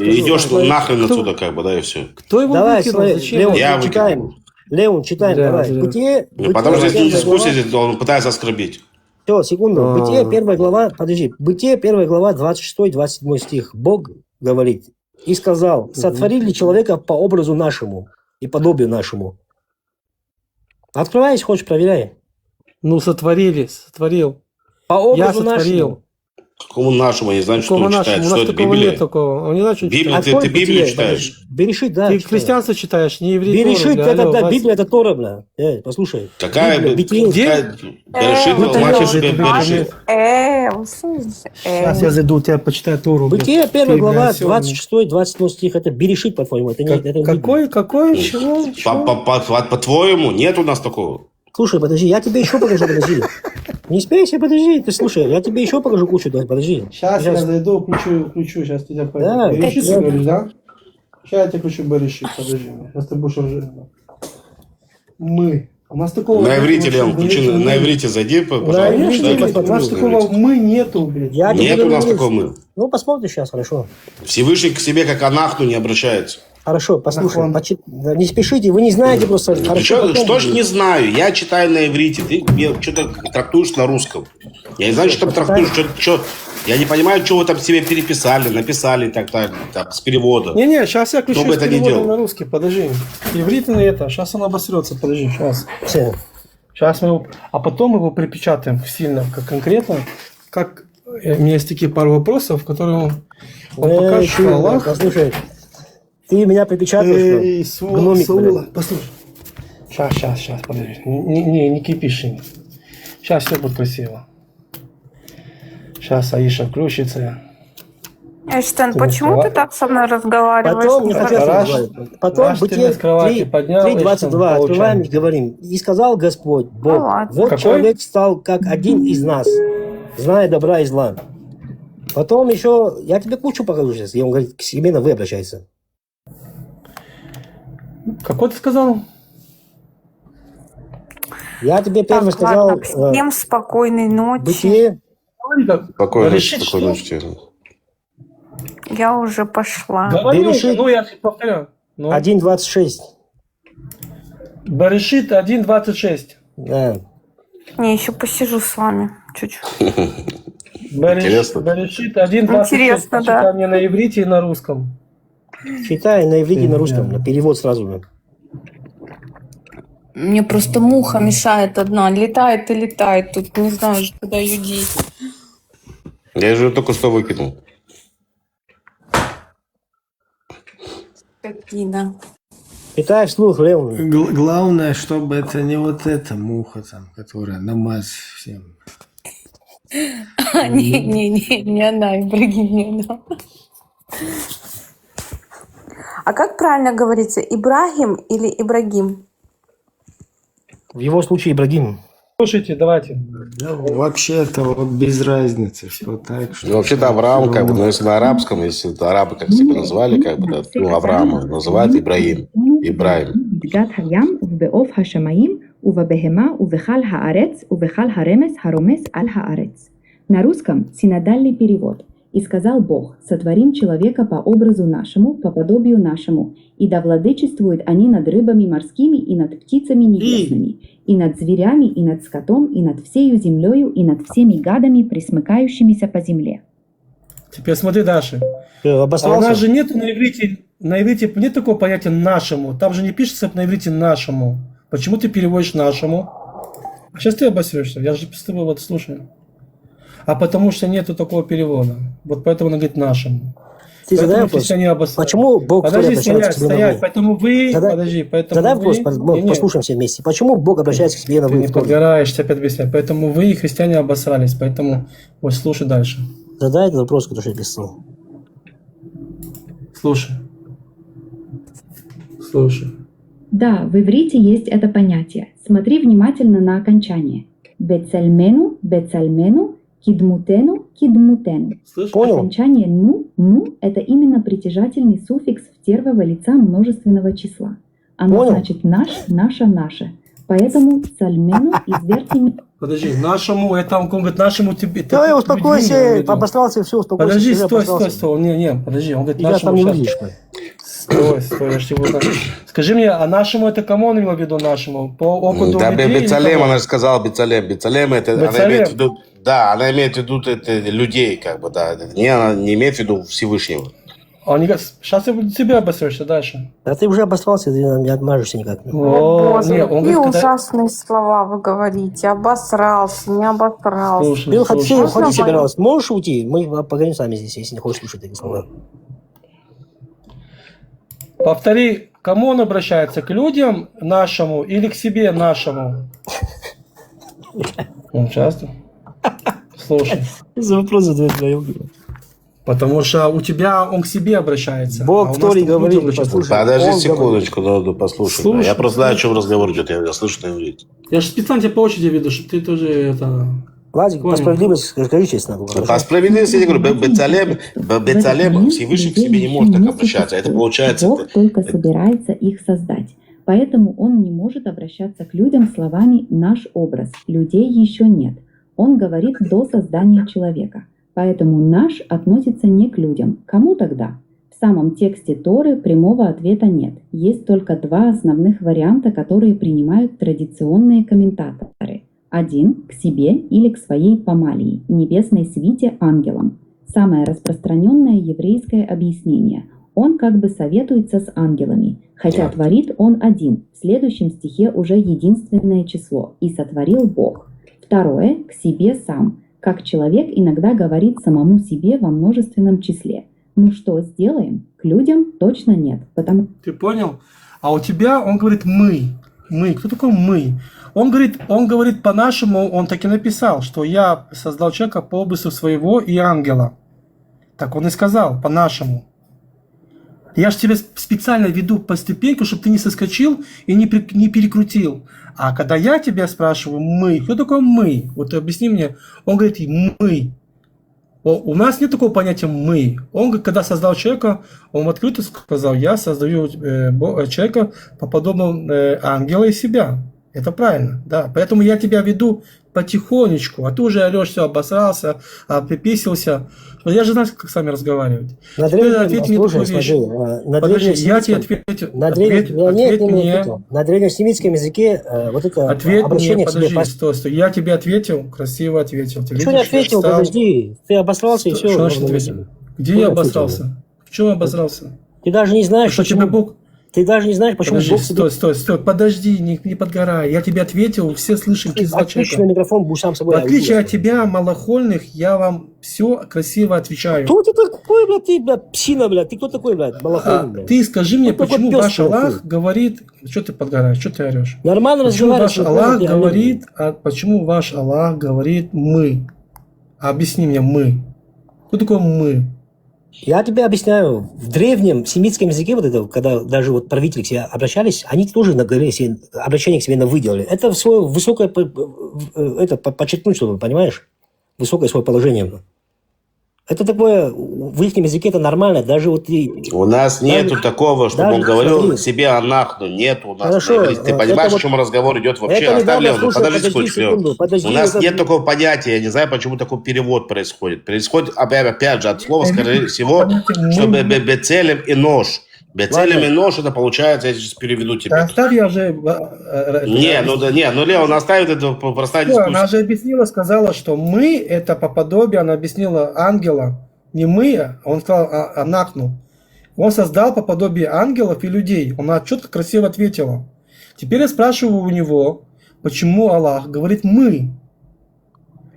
Идешь нахрен отсюда, как бы, да, и все. Кто его выкинул? Зачем? Леон, читаем. Леон, читаем, давай. Бытие, потому что здесь дискуссия, он пытается оскорбить. Все, секунду. Бытие, 1 глава, подожди. Бытие, 1 глава, 26-27 стих. Бог говорит, и сказал, сотворили человека по образу нашему и подобию нашему. Открывай, если хочешь, проверяй. Ну, сотворил. По образу нашему. Какому нашему, я не знаю, что он читает. Что это, Библия? Нет такого. Он не знает, что Библия, ты Библию читаешь? Берешит, да. Ты христианство читаешь, не еврей. Берешит, это да, Библия, это Тора, бля. Послушай. Какая Библия? Где? Берешит. Сейчас я зайду, у тебя почитаю Тору. Бытие, 1 глава, 26-27 стих, это Берешит, по-твоему. Какой? Чего? По-твоему, нет у нас такого. Слушай, подожди, я тебе еще покажу, подожди. Не спейся, подожди, ты слушай, я тебе еще покажу кучу, давай, подожди. Сейчас я зайду, включу, сейчас тебя Да, Берешит, да. ты говоришь, да? Сейчас я тебе включу Берешит, подожди. Сейчас ты будешь уже... Мы. У нас такого... На иврите, вообще Леон, включи, Берешит на нет. иврите зайди, На пожалуйста. иврите, читай, как посмотри. У нас нужно такого иврите. мы нету, блядь. Я тебе Нет у нас говорю, такого мы. Ну, посмотришь сейчас, хорошо. Всевышний к себе как анахну не обращается. Хорошо, послушай, Нахон. Да не спешите, вы не знаете просто. Хорошо, Причем, потом что ж будет. не знаю, я читаю на иврите, ты мне что-то трактуешь на русском. Я не знаю, что там трактуешь, что... Я не понимаю, что вы там себе переписали, написали так, там, с перевода. Не-не, сейчас я включу Кто бы с это ни переводом делал. на русский, подожди. Иврит на это, сейчас он обосрется, подожди, сейчас. Всё. Сейчас мы его... А потом его припечатаем сильно, как конкретно, как... У меня есть такие пару вопросов, которые он покажет, Ты, что Аллах... послушай, ты меня припечатаешь, Эй, что? Гномик, Саула, блядь. послушай. Сейчас, подожди. Не кипиши. Сейчас все будет красиво. Сейчас Аиша включится. Эйштейн, Ты почему не ты так со мной разговариваешь? Потом не хотел Раш- разговаривать. Потом Раш ты Бытие с кровати поднял, и 3:22 что, открываем получаем? и говорим. И сказал Господь, Бог, Ну ладно. вот Какой? человек стал как один из нас, зная добра и зла. Потом еще, я тебе кучу покажу сейчас. И он говорит, к себе на вы обращается. Какой ты сказал? Я тебе первый Так, ладно, сказал всем спокойной ночи. Бытие. Спокойно, Решить, спокойно. что? Я уже пошла. Говорю, Берешит. ну я повторяю. Ну. 1:26. Берешит 1:26. Да. Не, еще посижу с вами чуть-чуть. Интересно. Берешит 1:26. Интересно, да. Почитай мне на иврите и на русском. Читай на иврите и на русском, Да. на перевод сразу же. Мне просто муха мешает одна. Летает и летает. Тут не знаю, куда ее деть. Я же только что выкинул. Какие-то. Читай вслух, Леон. Главное, чтобы это не вот эта муха там, которая намаз всем. Не она, Ибрагим, не она. А как правильно говорится, Ибрагим или Ибрагим? В его случае Ибрагим. Слушайте, давайте. Вообще-то вот без разницы, что так, что... Ну, вообще-то Авраам, как бы, ну, если на арабском, если это арабы как себя назвали, как бы, да, ну, Авраама называют Ибраим. Ибраим. בגת הים ובעוף השמיים ובבהמה ובכל הארץ ובכל הרמס הרומס על הארץ. На русском синодальный перевод. «И сказал Бог, сотворим человека по образу нашему, по подобию нашему, и да владычествуют они над рыбами морскими и над птицами небесными, и над зверями, и над скотом, и над всею землею, и над всеми гадами, присмыкающимися по земле». Теперь смотри дальше. А у Обосрался? нас же нет на иврите нет такого понятия «нашему». Там же не пишется на иврите «нашему». Почему ты переводишь «нашему»? А сейчас ты обосрешься. Я же с тобой вот слушаю. А потому что нету такого перевода. Вот поэтому он говорит «нашему». Ты задай Поэтому вопрос. христиане обосрались. Почему Бог Подожди, обращается к себе на стоять. вы? Поэтому вы... Задай- Подожди, поэтому Задай вы... вопрос, Не-не, послушаем все вместе. Почему Бог обращается к себе на Ты вы? не в Торе? подгораешься, опять объяснять. Поэтому вы, христиане, обосрались. Поэтому вот слушай дальше. Задай этот вопрос, который я писал. Слушай. Да, в иврите есть это понятие. Смотри внимательно на окончание. Бецальмену, бецальмену, кидмутену, кидмутену. Слышишь? Понял? Окончание «ну» – это именно притяжательный суффикс в первого лица множественного числа. Оно Понял. значит «наш», «наше», «наше». Поэтому «цальмену» извертими Подожди, нашему, это он говорит, нашему тебе... ты Давай, людьми имел в успокойся, виду. обосрался, все, успокойся. Подожди, ты стой, обосрался. стой. Не, подожди, он говорит, Я нашему там не щас. увидишь. Стой, я ж тебе вот так- Скажи мне, а нашему это кому он имел в виду нашему? По опыту Да, людей или Бецалем, кого? она же сказала Бецалем. Бецалем, это она Бецалем. имеет в виду... Да, она имеет в виду это людей, как бы, да. Она не имеет в виду Всевышнего. Он не говорит, сейчас я буду тебя обосрешься дальше. Да ты уже обосрался, ты не отмажешься никак. О, боже, не, он какие говорит, когда... ужасные слова вы говорите. Обосрался, не обосрался. Слушай, Ты слушай. ходи собирался. Можешь уйти? Мы поговорим сами здесь, если не хочешь слушать такие слова. Повтори, к кому он обращается? К людям нашему или к себе нашему? Он часто? Слушай. За вопрос задает твоего. Потому что у тебя он к себе обращается. Бог а у в нас Торе тут люди говорит, обращаются. послушай. Подожди Он секундочку, надо послушать. Слушай, Я просто знаю, о чем разговор идет. Я слышу на иврите. Я же специально тебя по очереди веду, чтобы ты тоже это... Владик, по Понял. справедливости скажи честно. По хорошо? справедливости, я говорю, Бецалем Всевышний к себе не может так обращаться. Это получается... Бог только собирается их создать. Поэтому он не может обращаться к людям словами «наш образ». Людей еще нет. Он говорит до создания человека. Поэтому «наш» относится не к людям. Кому тогда? В самом тексте Торы прямого ответа нет. Есть только два основных варианта, которые принимают традиционные комментаторы. Один – к себе или к своей помалии, небесной свите, ангелам. Самое распространенное еврейское объяснение. Он как бы советуется с ангелами, хотя творит он один. В следующем стихе уже единственное число – и сотворил Бог. Второе – к себе сам. Как человек иногда говорит самому себе во множественном числе. Ну что, сделаем? К людям точно нет, потому... Ты понял? А у тебя он говорит «мы». Мы. Кто такой «мы»? Он говорит по-нашему, он так и написал, что я создал человека по образу своего и ангела. Так он и сказал, по-нашему. Я же тебя специально веду по ступеньку, чтобы ты не соскочил и не перекрутил. А когда я тебя спрашиваю «мы», кто такой «мы»? Вот объясни мне. Он говорит «мы». У нас нет такого понятия «мы». Он, когда создал человека, он открыто сказал, я создаю человека по подобию ангела и себя. Это правильно, да. Поэтому я тебя веду потихонечку, а ты уже орешь, все, обосрался, приписился. Я же знаю, как с вами разговаривать. На древнесемитском языке вот это обращение к себе... Стой. Я тебе ответил, красиво ответил. Ты что не ответил, подожди. Ты обосрался и все. Что значит ответил? Где я обосрался? В чем обосрался? Ты даже не знаешь, почему Бог... Ты даже не знаешь, почему Бог... Стой, подожди, не подгорай. Я тебе ответил, все слышим кислого человека. Отключи микрофон, будешь сам собой... В отличие от тебя, малохольных, я вам все красиво отвечаю. Кто ты такой, блядь, ты, блядь, псина, блядь? Ты кто такой, блядь, малохольный, блядь? Ты скажи мне, почему пес ваш Аллах говорит... Что ты подгораешь, что ты орешь? Нормально разговариваешь. Почему ваш Аллах говорит «мы»? Объясни мне «мы». Кто такой «мы»? Я тебе объясняю, в древнем семитском языке, вот это, когда даже вот правители к себе обращались, они тоже говорили, обращение к себе на «вы» делали. Это свое высокое, это подчеркнуть, чтобы, понимаешь, высокое свое положение. Это такое, в их языке это нормально, даже вот... У нас нету такого, чтобы он говорил себе «анахну», нет у нас. Хорошо, ты понимаешь, о чем разговор идет вообще? Оставь Леона, подожди секунду. У нас нет такого понятия, я не знаю, почему такой перевод происходит. Происходит, опять же, от слова, скорее всего, что бецелем и нож. Бецелем и нож, это получается, я сейчас переведу тебе. Оставь, я уже... Леон оставит это простая дискуссия. Она же объяснила, сказала, что мы, это по подобию, она объяснила ангела. Не мы, а он сказал анахну. Он создал по подобию ангелов и людей. Она четко, красиво ответила. Теперь я спрашиваю у него, почему Аллах говорит «мы».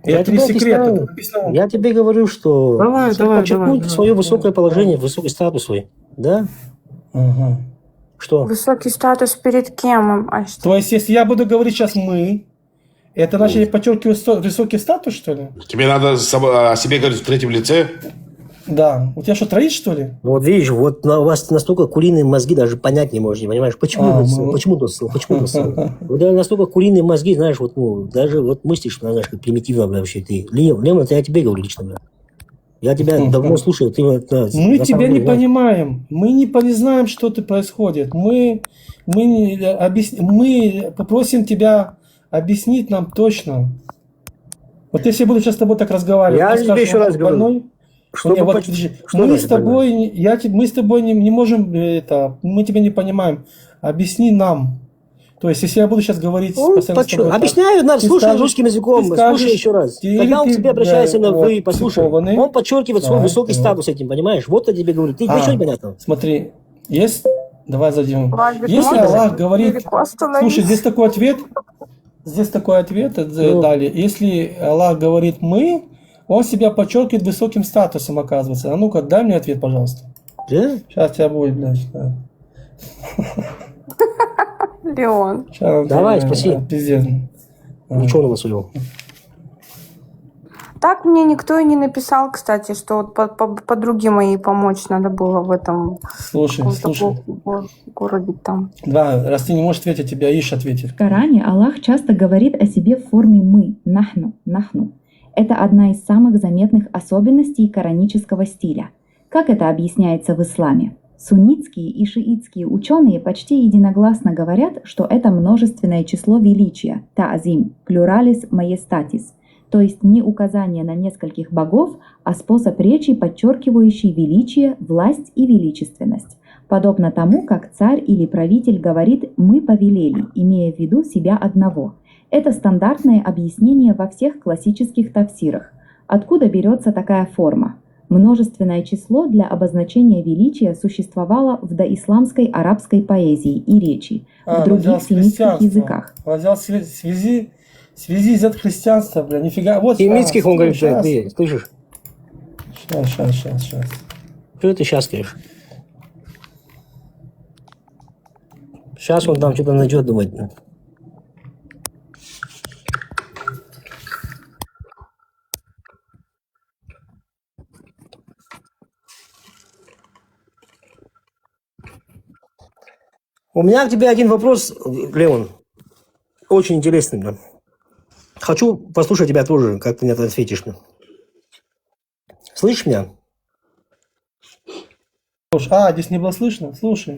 Это не секрет. Я тебе говорю, что... Давай. свое высокое положение, высокий статус свой. Да? Ага. Что? Высокий статус перед кем? То есть, если я буду говорить сейчас «мы», это значит, я подчеркиваю высокий статус, что ли? Тебе надо о себе говорить в третьем лице? Да. У тебя что, троит, что ли? Вот видишь, вот у вас настолько куриные мозги, даже понять не можешь, не понимаешь, почему у тебя настолько куриные мозги, знаешь, вот, ну, даже вот мыслишь, знаешь, как примитивно, бля, вообще ты. Леон, это я тебе говорю лично, бля. Я тебя давно слушаю, ты... Мы тебя не понимаем, мы не знаем, что тут происходит. Мы попросим тебя объяснить нам точно. Вот если я буду сейчас с тобой так разговаривать... Я тебе еще раз говорю. Мы с тобой не можем... мы тебя не понимаем. Объясни нам. То есть, если я буду сейчас говорить... Объясняю, слушай русским языком, слушай еще раз. Когда он к тебе обращается на «вы», послушай, он подчеркивает свой высокий статус этим, понимаешь? Вот я тебе говорю. Ты ничего не понятно. Смотри, давай зайдем. Если Аллах говорит... Слушай, здесь такой ответ далее. Если Аллах говорит «мы», он себя подчеркивает высоким статусом, оказывается. А ну-ка, дай мне ответ, пожалуйста. Сейчас тебя будет, блядь. Леон. Давай, спасибо. Пиздец. Ученого своего. Так мне никто и не написал, кстати, что вот подруге моей помочь надо было в этом Слушай. городе там. Да, раз ты не можешь ответить, тебя Иш ответит. В Коране Аллах часто говорит о себе в форме «мы», «нахну». Это одна из самых заметных особенностей коранического стиля. Как это объясняется в исламе? Суннитские и шиитские ученые почти единогласно говорят, что это множественное число величия, та'зим, pluralis majestatis, то есть не указание на нескольких богов, а способ речи, подчеркивающий величие, власть и величественность. Подобно тому, как царь или правитель говорит «мы повелели», имея в виду себя одного. Это стандартное объяснение во всех классических тафсирах. Откуда берется такая форма? Множественное число для обозначения величия существовало в доисламской арабской поэзии и речи, в других семитских языках. Он взял в связи из христианства, бля, нифига. Вот Семитских, он говорит, что ты слышишь? Сейчас. Что ты сейчас скажешь? Сейчас он там что-то найдет, думать. У меня к тебе один вопрос, Леон. Очень интересный. Да? Хочу послушать тебя тоже, как ты на это ответишь. Слышишь меня? Здесь не было слышно? Слушай.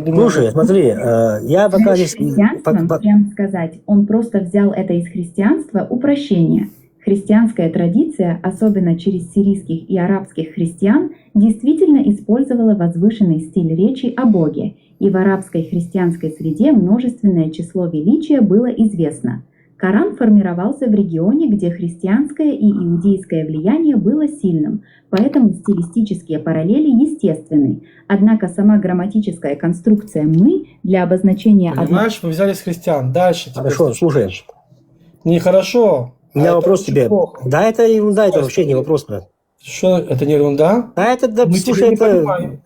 Слушай, смотри, я пока здесь... Христианством, прям сказать, он просто взял это из христианства упрощение. Христианская традиция, особенно через сирийских и арабских христиан, действительно использовала возвышенный стиль речи о Боге, и в арабской христианской среде множественное число величия было известно. Коран формировался в регионе, где христианское и иудейское влияние было сильным, поэтому стилистические параллели естественны. Однако сама грамматическая конструкция «мы» для обозначения... Понимаешь, вы взяли с христиан. Дальше. Хорошо, слушай. Нехорошо. У меня вопрос тебе. Плохо. Да, это ерунда, это вообще не вопрос. Что, это не ерунда? Да, это, да, слушай, это...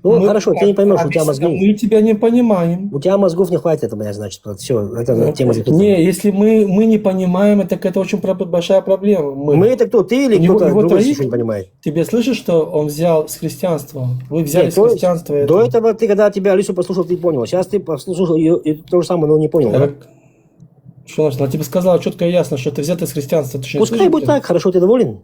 Ну, хорошо, ты не поймешь, у тебя мозгов... Мы тебя не понимаем. У тебя мозгов не хватит, это моя, значит. Все, это тема закрыта. Не, если мы не понимаем, так это очень большая проблема. Мы это кто, ты или кто-то другой не понимает? Тебе слышишь, что он взял с христианства? Вы взяли с христианства. До этого ты, когда тебя Алису послушал, ты понял. Сейчас ты послушал ее, и то же самое, но не понял. Да? Что значит? Она тебе сказала четко и ясно, что ты взят из христианства. Пускай будет так, хорошо, ты доволен?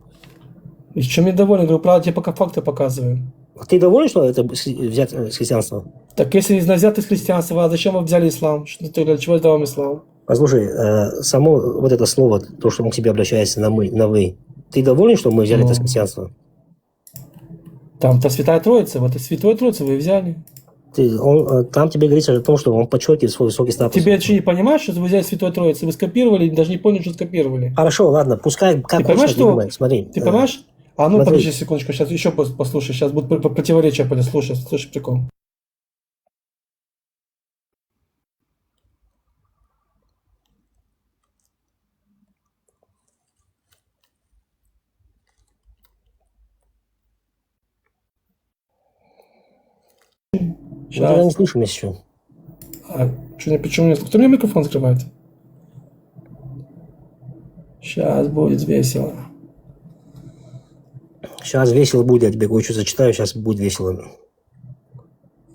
И чем я доволен? Говорю, правда, тебе пока факты показываю. Ты доволен, что это взят из христианства? Так если взят из христианства, а зачем вы взяли ислам? Для чего это вам ислам? Послушай, само вот это слово, то, что он к тебе обращается на вы, ты доволен, что мы взяли это из христианства? Там-то Святая Троица, вот это Святой Троица вы взяли. Там тебе говорится о том, что он подчеркивает свой высокий статус. Тебе что, не понимаешь, что вы взяли Святой Троицы? Вы скопировали, даже не поняли, что скопировали. Хорошо, ладно, пускай как ты понимаешь, что... Смотри. Ты понимаешь? А ну, смотри. Подожди секундочку, сейчас еще послушай, сейчас будет противоречие, слушай прикол. Сейчас. Я не слышу меня еще. Почему нет? Кто мне микрофон закрывает? Сейчас будет весело. Сейчас весело будет, я тебе кое-что зачитаю, сейчас будет весело.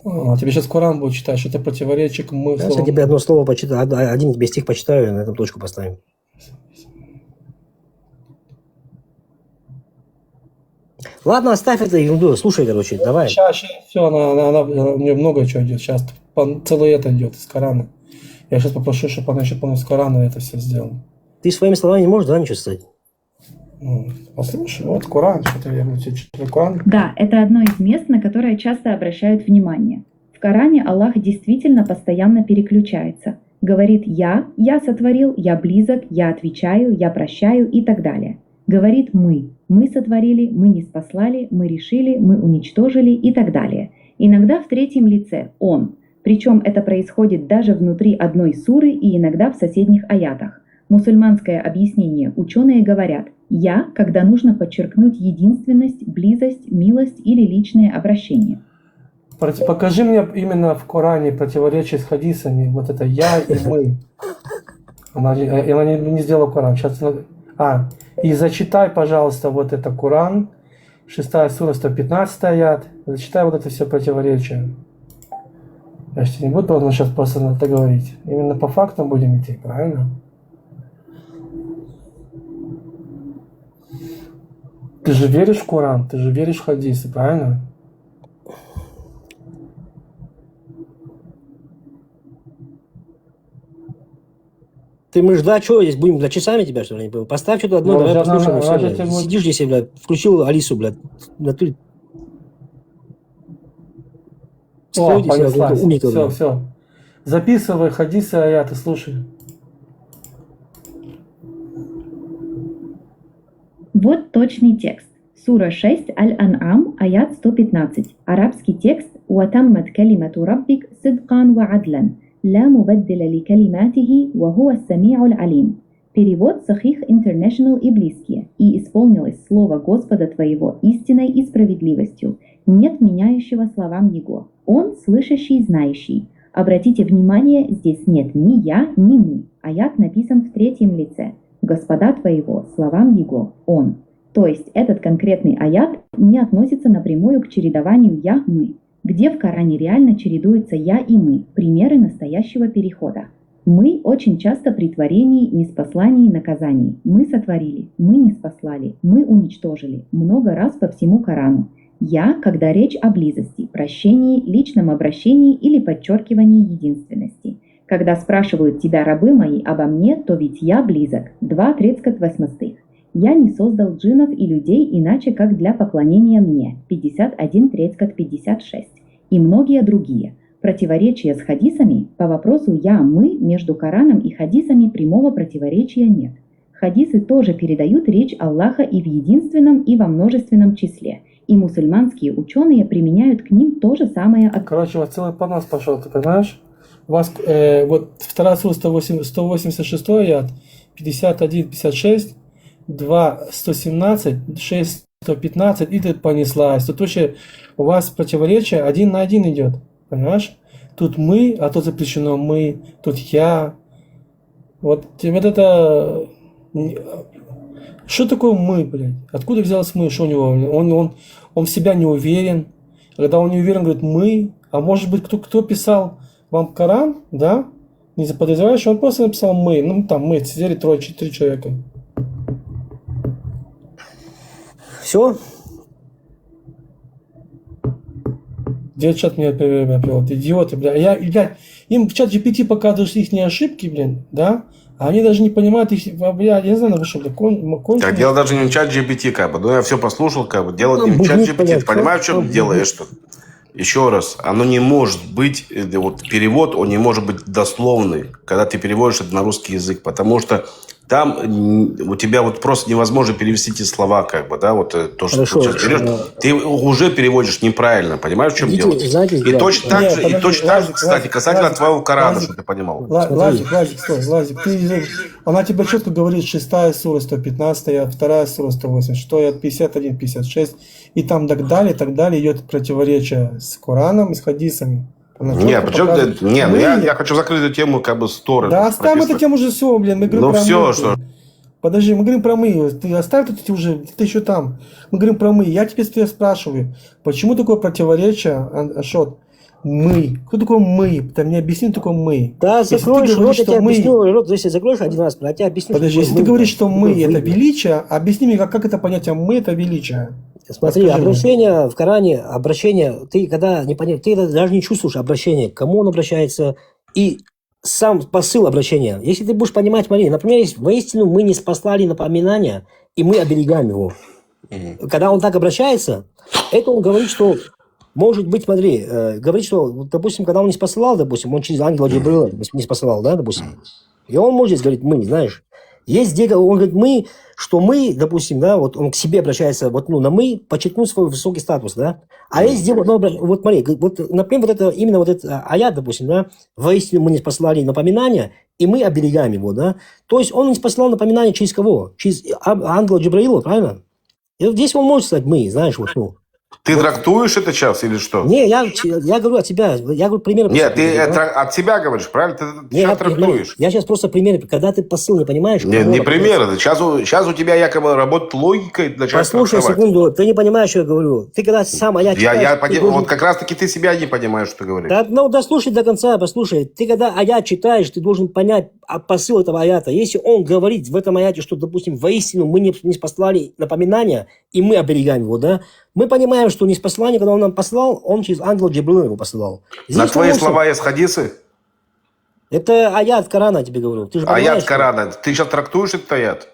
Тебе сейчас Коран будет читать, что это противоречие к моему слову. Я тебе одно слово почитаю, один тебе стих почитаю, на этом точку поставим. Ладно, оставь это ерунду, слушай, короче, давай. Сейчас, все, у нее много чего идет, сейчас целое это идет из Корана. Я сейчас попрошу, чтобы она еще полностью с Корана это все сделала. Ты своими словами не можешь, да, ничего сказать? Послушай, вот Коран, что-то Коран. Да, это одно из мест, на которое часто обращают внимание. В Коране Аллах действительно постоянно переключается. Говорит «я сотворил», «я близок», «я отвечаю», «я прощаю» и так далее. Говорит «мы сотворили», «мы не спаслали», «мы решили», «мы уничтожили» и так далее. Иногда в третьем лице «он». Причем это происходит даже внутри одной суры и иногда в соседних аятах. Мусульманское объяснение ученые говорят «я», когда нужно подчеркнуть единственность, близость, милость или личное обращение. Покажи мне именно в Коране противоречие с хадисами. Вот это «я» и «мы». Она не сделала Коран. Сейчас... И зачитай, пожалуйста, вот это Коран, 6 сура, 115 аят. Зачитай вот это все противоречие. Я же не буду сейчас просто это говорить. Именно по фактам будем идти, правильно? Ты же веришь в Коран, ты же веришь в хадисы, правильно? Ты мы ждать, что здесь будем, для часами тебя, что ли? Поставь что-то одно, давай послушаем. Все, блядь. Сидишь здесь, блядь, включил Алису, блядь. О, понеслась. Все. Записывай хадисы, аяты, слушай. Вот точный текст. Сура 6, Аль-Ан'ам, аят 115. Арабский текст. وَتَمَّتْ كَلِمَةُ رَبِّكَ صِدْقًا وَعَدْلًا لا مبدل لكلماته وهو السميع العليم. Перевод Сахих International и близкие. И исполнилось слово Господа твоего истиной и справедливостью. Нет меняющего словам Его. Он слышащий, знающий. Обратите внимание, здесь нет ни я, ни мы. Аят написан в третьем лице. Господа твоего, словам Его. Он. То есть этот конкретный аят не относится напрямую к чередованию я-мы. Где в Коране реально чередуются «я» и «мы» – примеры настоящего перехода. «Мы» очень часто при творении, ниспослании, наказании. «Мы сотворили», «мы ниспослали», «мы уничтожили» много раз по всему Корану. «Я», когда речь о близости, прощении, личном обращении или подчеркивании единственности. Когда спрашивают тебя, рабы мои, обо мне, то ведь я близок. 2:38. Я не создал джиннов и людей иначе, как для поклонения мне. 51:56. И многие другие. Противоречия с хадисами по вопросу «я-мы» между Кораном и хадисами прямого противоречия нет. Хадисы тоже передают речь Аллаха и в единственном, и во множественном числе. И мусульманские ученые применяют к ним то же самое. Короче, вот целый понос пошел, ты понимаешь? У вас вот 2 сура 186 аят, 51:56, 2:117, 6:115, и тут понеслась. Тут вообще у вас противоречие 1 на 1 идет, понимаешь? Тут мы, а тут запрещено мы, тут я. Вот это... Что такое мы, блядь? Откуда взялось мы? Что у него? Он в себя не уверен. Когда он не уверен, говорит мы. А может быть, кто писал вам Коран, да? Не подозреваешь, он просто написал мы. Ну, там мы сидели 3 человека. Все? Где чат меня привел? Идиоты, блядь. Им в чат GPT показываешь их ошибки, блин, да? А они даже не понимают их, блядь, я не знаю, что такое. Так, дело даже не в чат GPT, как бы. Ну, я все послушал, как бы. Дело не в чат GPT. Ты понимаешь, в чем дело, что? Еще раз, оно не может быть, вот перевод, он не может быть дословный, когда ты переводишь это на русский язык, потому что там у тебя вот просто невозможно перевести эти слова, как бы, да, вот то, что Хорошо, ты сейчас берешь, ты уже переводишь неправильно, понимаешь, в чем дело? Знаете, И точно так же, кстати, касательно твоего Корана, что ты понимал. Лазик, она тебе четко говорит 6 сура 115, 2 сура 186, 51, 56, и там так далее, идет противоречие с Кораном и с хадисами. Нет, причем я хочу закрыть эту тему как бы с Торы. Да оставим эту тему уже все, блин, мы говорим про все, мы. Что... Подожди, мы говорим про мы, ты оставь тут уже, ты еще там. Мы говорим про мы, я тебя спрашиваю, почему такое противоречие, Ашот? Мы. Кто такой мы? Ты мне объясни, кто такой мы. Да, закроешь рот, я тебе объясню, рот, если закроешь один раз, я тебе объясню. Подожди, если ты говоришь, что мы это величие, объясни мне, как это понятие мы это величие. Смотри, обращение в Коране, ты когда не понятно, ты даже не чувствуешь обращение, к кому он обращается, и сам посыл обращения. Если ты будешь понимать, смотри, например, есть, воистину мы не спаслали напоминания, и мы оберегаем его. Когда он так обращается, это он говорит, что может быть, смотри, говорит, что, допустим, когда он не спасал, допустим, он через ангела Джибрила не спасал, да, допустим, и он может говорить мы, знаешь. Есть где он говорит что мы, допустим, да, вот он к себе обращается, вот, на мы, подчеркнуть свой высокий статус, да. А есть где, вот смотри, вот, например, именно вот это аят, допустим, да, воистину мы не спаслали напоминания, и мы оберегаем его, да. То есть он не спасал напоминания через кого? Через ангела Джибраила, правильно? И вот здесь он может сказать мы, знаешь, вот, Ты трактуешь это сейчас или что? Не, я говорю от тебя. Я говорю примеры. Нет, ты от себя говоришь, правильно? Ты сейчас трактуешь. Я сейчас просто примеры. Когда ты посыл не понимаешь... Нет, не примеры. Сейчас у тебя якобы работает логика и начать Послушай секунду, ты не понимаешь, что я говорю. Ты когда сам аят читаешь... Вот как раз-таки ты себя не понимаешь, что ты говоришь. Да, ну, дослушай до конца, послушай. Ты когда аят читаешь, ты должен понять посыл этого аята. Если он говорит в этом аяте, что, допустим, воистину мы не спаслали напоминания, и мы оберегаем его, да, мы понимаем, что неспослание, когда он нам послал, он через ангела Джибрила его посылал. Здесь на твои слова есть хадисы? Это аят Корана, я тебе говорю. Ты же аят Корана. Ты сейчас трактуешь этот аят?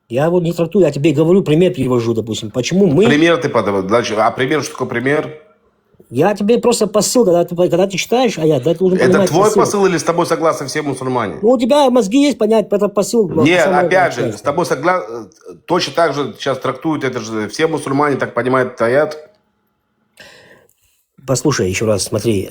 Я вот не трактую, я тебе говорю, пример привожу, допустим. Почему мы... Пример ты подавай. А пример, что такое пример? Я тебе просто посыл, когда ты читаешь аят, да, ты должен понимать это твой посыл или с тобой согласны все мусульмане? Ну, у тебя мозги есть понять этот посыл. Нет, опять же, с тобой согласны, точно так же сейчас трактуют, это же все мусульмане так понимают этот аят. Послушай еще раз, смотри,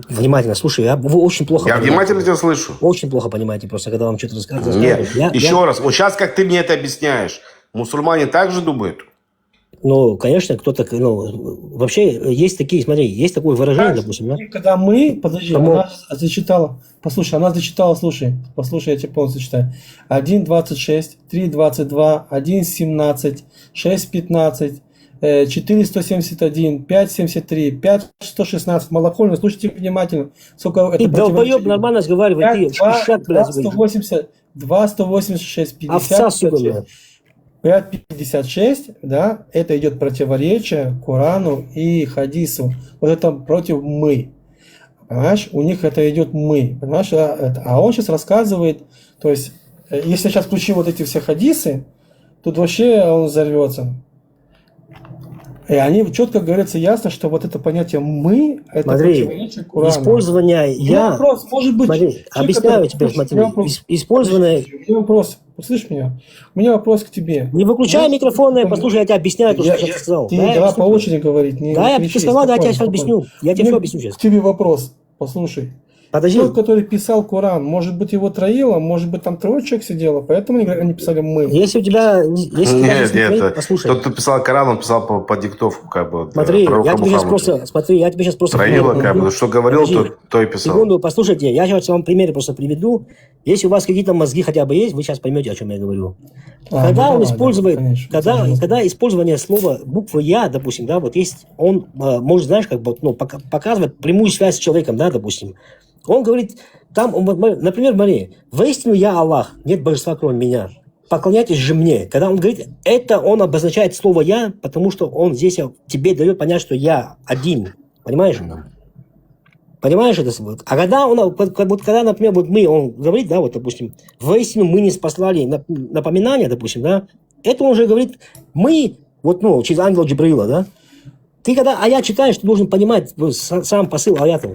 внимательно слушай, вы очень плохо понимаете. Внимательно тебя слышу. Очень плохо понимаете, просто когда вам что-то рассказывают. Нет, еще раз, вот сейчас как ты мне это объясняешь, мусульмане так же думают? Ну, конечно, кто-то, вообще есть такие, смотри, есть такое выражение, допустим, да? Когда мы, подожди, она зачитала, слушай, я тебе полностью зачитаю. 1.26, 3.22, 1.17, 6.15, 4.171, 5.73, 5.116, малохольно, слушайте внимательно. Сколько это долбоеб нормально разговаривай, ты 2.180, 2.186, 50. Овца, сука, 5.56, да, это идет противоречие Корану и Хадису. Вот это против мы. Понимаешь, у них это идет мы. Понимаешь, а он сейчас рассказывает, то есть, если я сейчас включу вот эти все хадисы, тут вообще он взорвется. И они четко говорится ясно, что вот это понятие мы, это противоречие Корану. Использование я. Вопрос, может быть, смотри, объясняю тебе, смотри. Использование. Вопрос. Услышь меня? У меня вопрос к тебе. Не выключай микрофон, послушай, я тебе объясняю то, что я сейчас сказал. Ты давай по очереди говорить. Да, я тебе сказал, да, я тебе сейчас объясню. Я тебе все объясню сейчас. К тебе вопрос. Послушай. Подожди. Тот, который писал Коран, может быть, его троило, может быть, там трое человек сидело, поэтому они писали мы. Если у тебя... Нет, послушай. Тот, кто писал Коран, он писал по диктовку, как бы. Смотри, я тебе сейчас просто... Троило, как бы, что говорил, то и писал. Секунду, послушайте, я сейчас вам примеры просто приведу. Если у вас какие-то мозги хотя бы есть, вы сейчас поймете, о чем я говорю. Когда он использует... Когда использование слова буквы «я», допустим, да, вот есть... Он может, знаешь, как бы, показывать прямую связь с человеком, да, допустим. Он говорит, там, например, смотри, воистину я Аллах, нет божества кроме меня, поклоняйтесь же мне. Когда он говорит, это он обозначает слово я, потому что он здесь тебе дает понять, что я один, понимаешь? Понимаешь это? А когда он, когда, например, вот мы, он говорит, да, вот, допустим, воистину мы не спаслали напоминания, допустим, да, это он уже говорит, мы, вот, ну, через ангела Джибраила, да, ты когда аят читаешь, ты должен понимать сам посыл аята.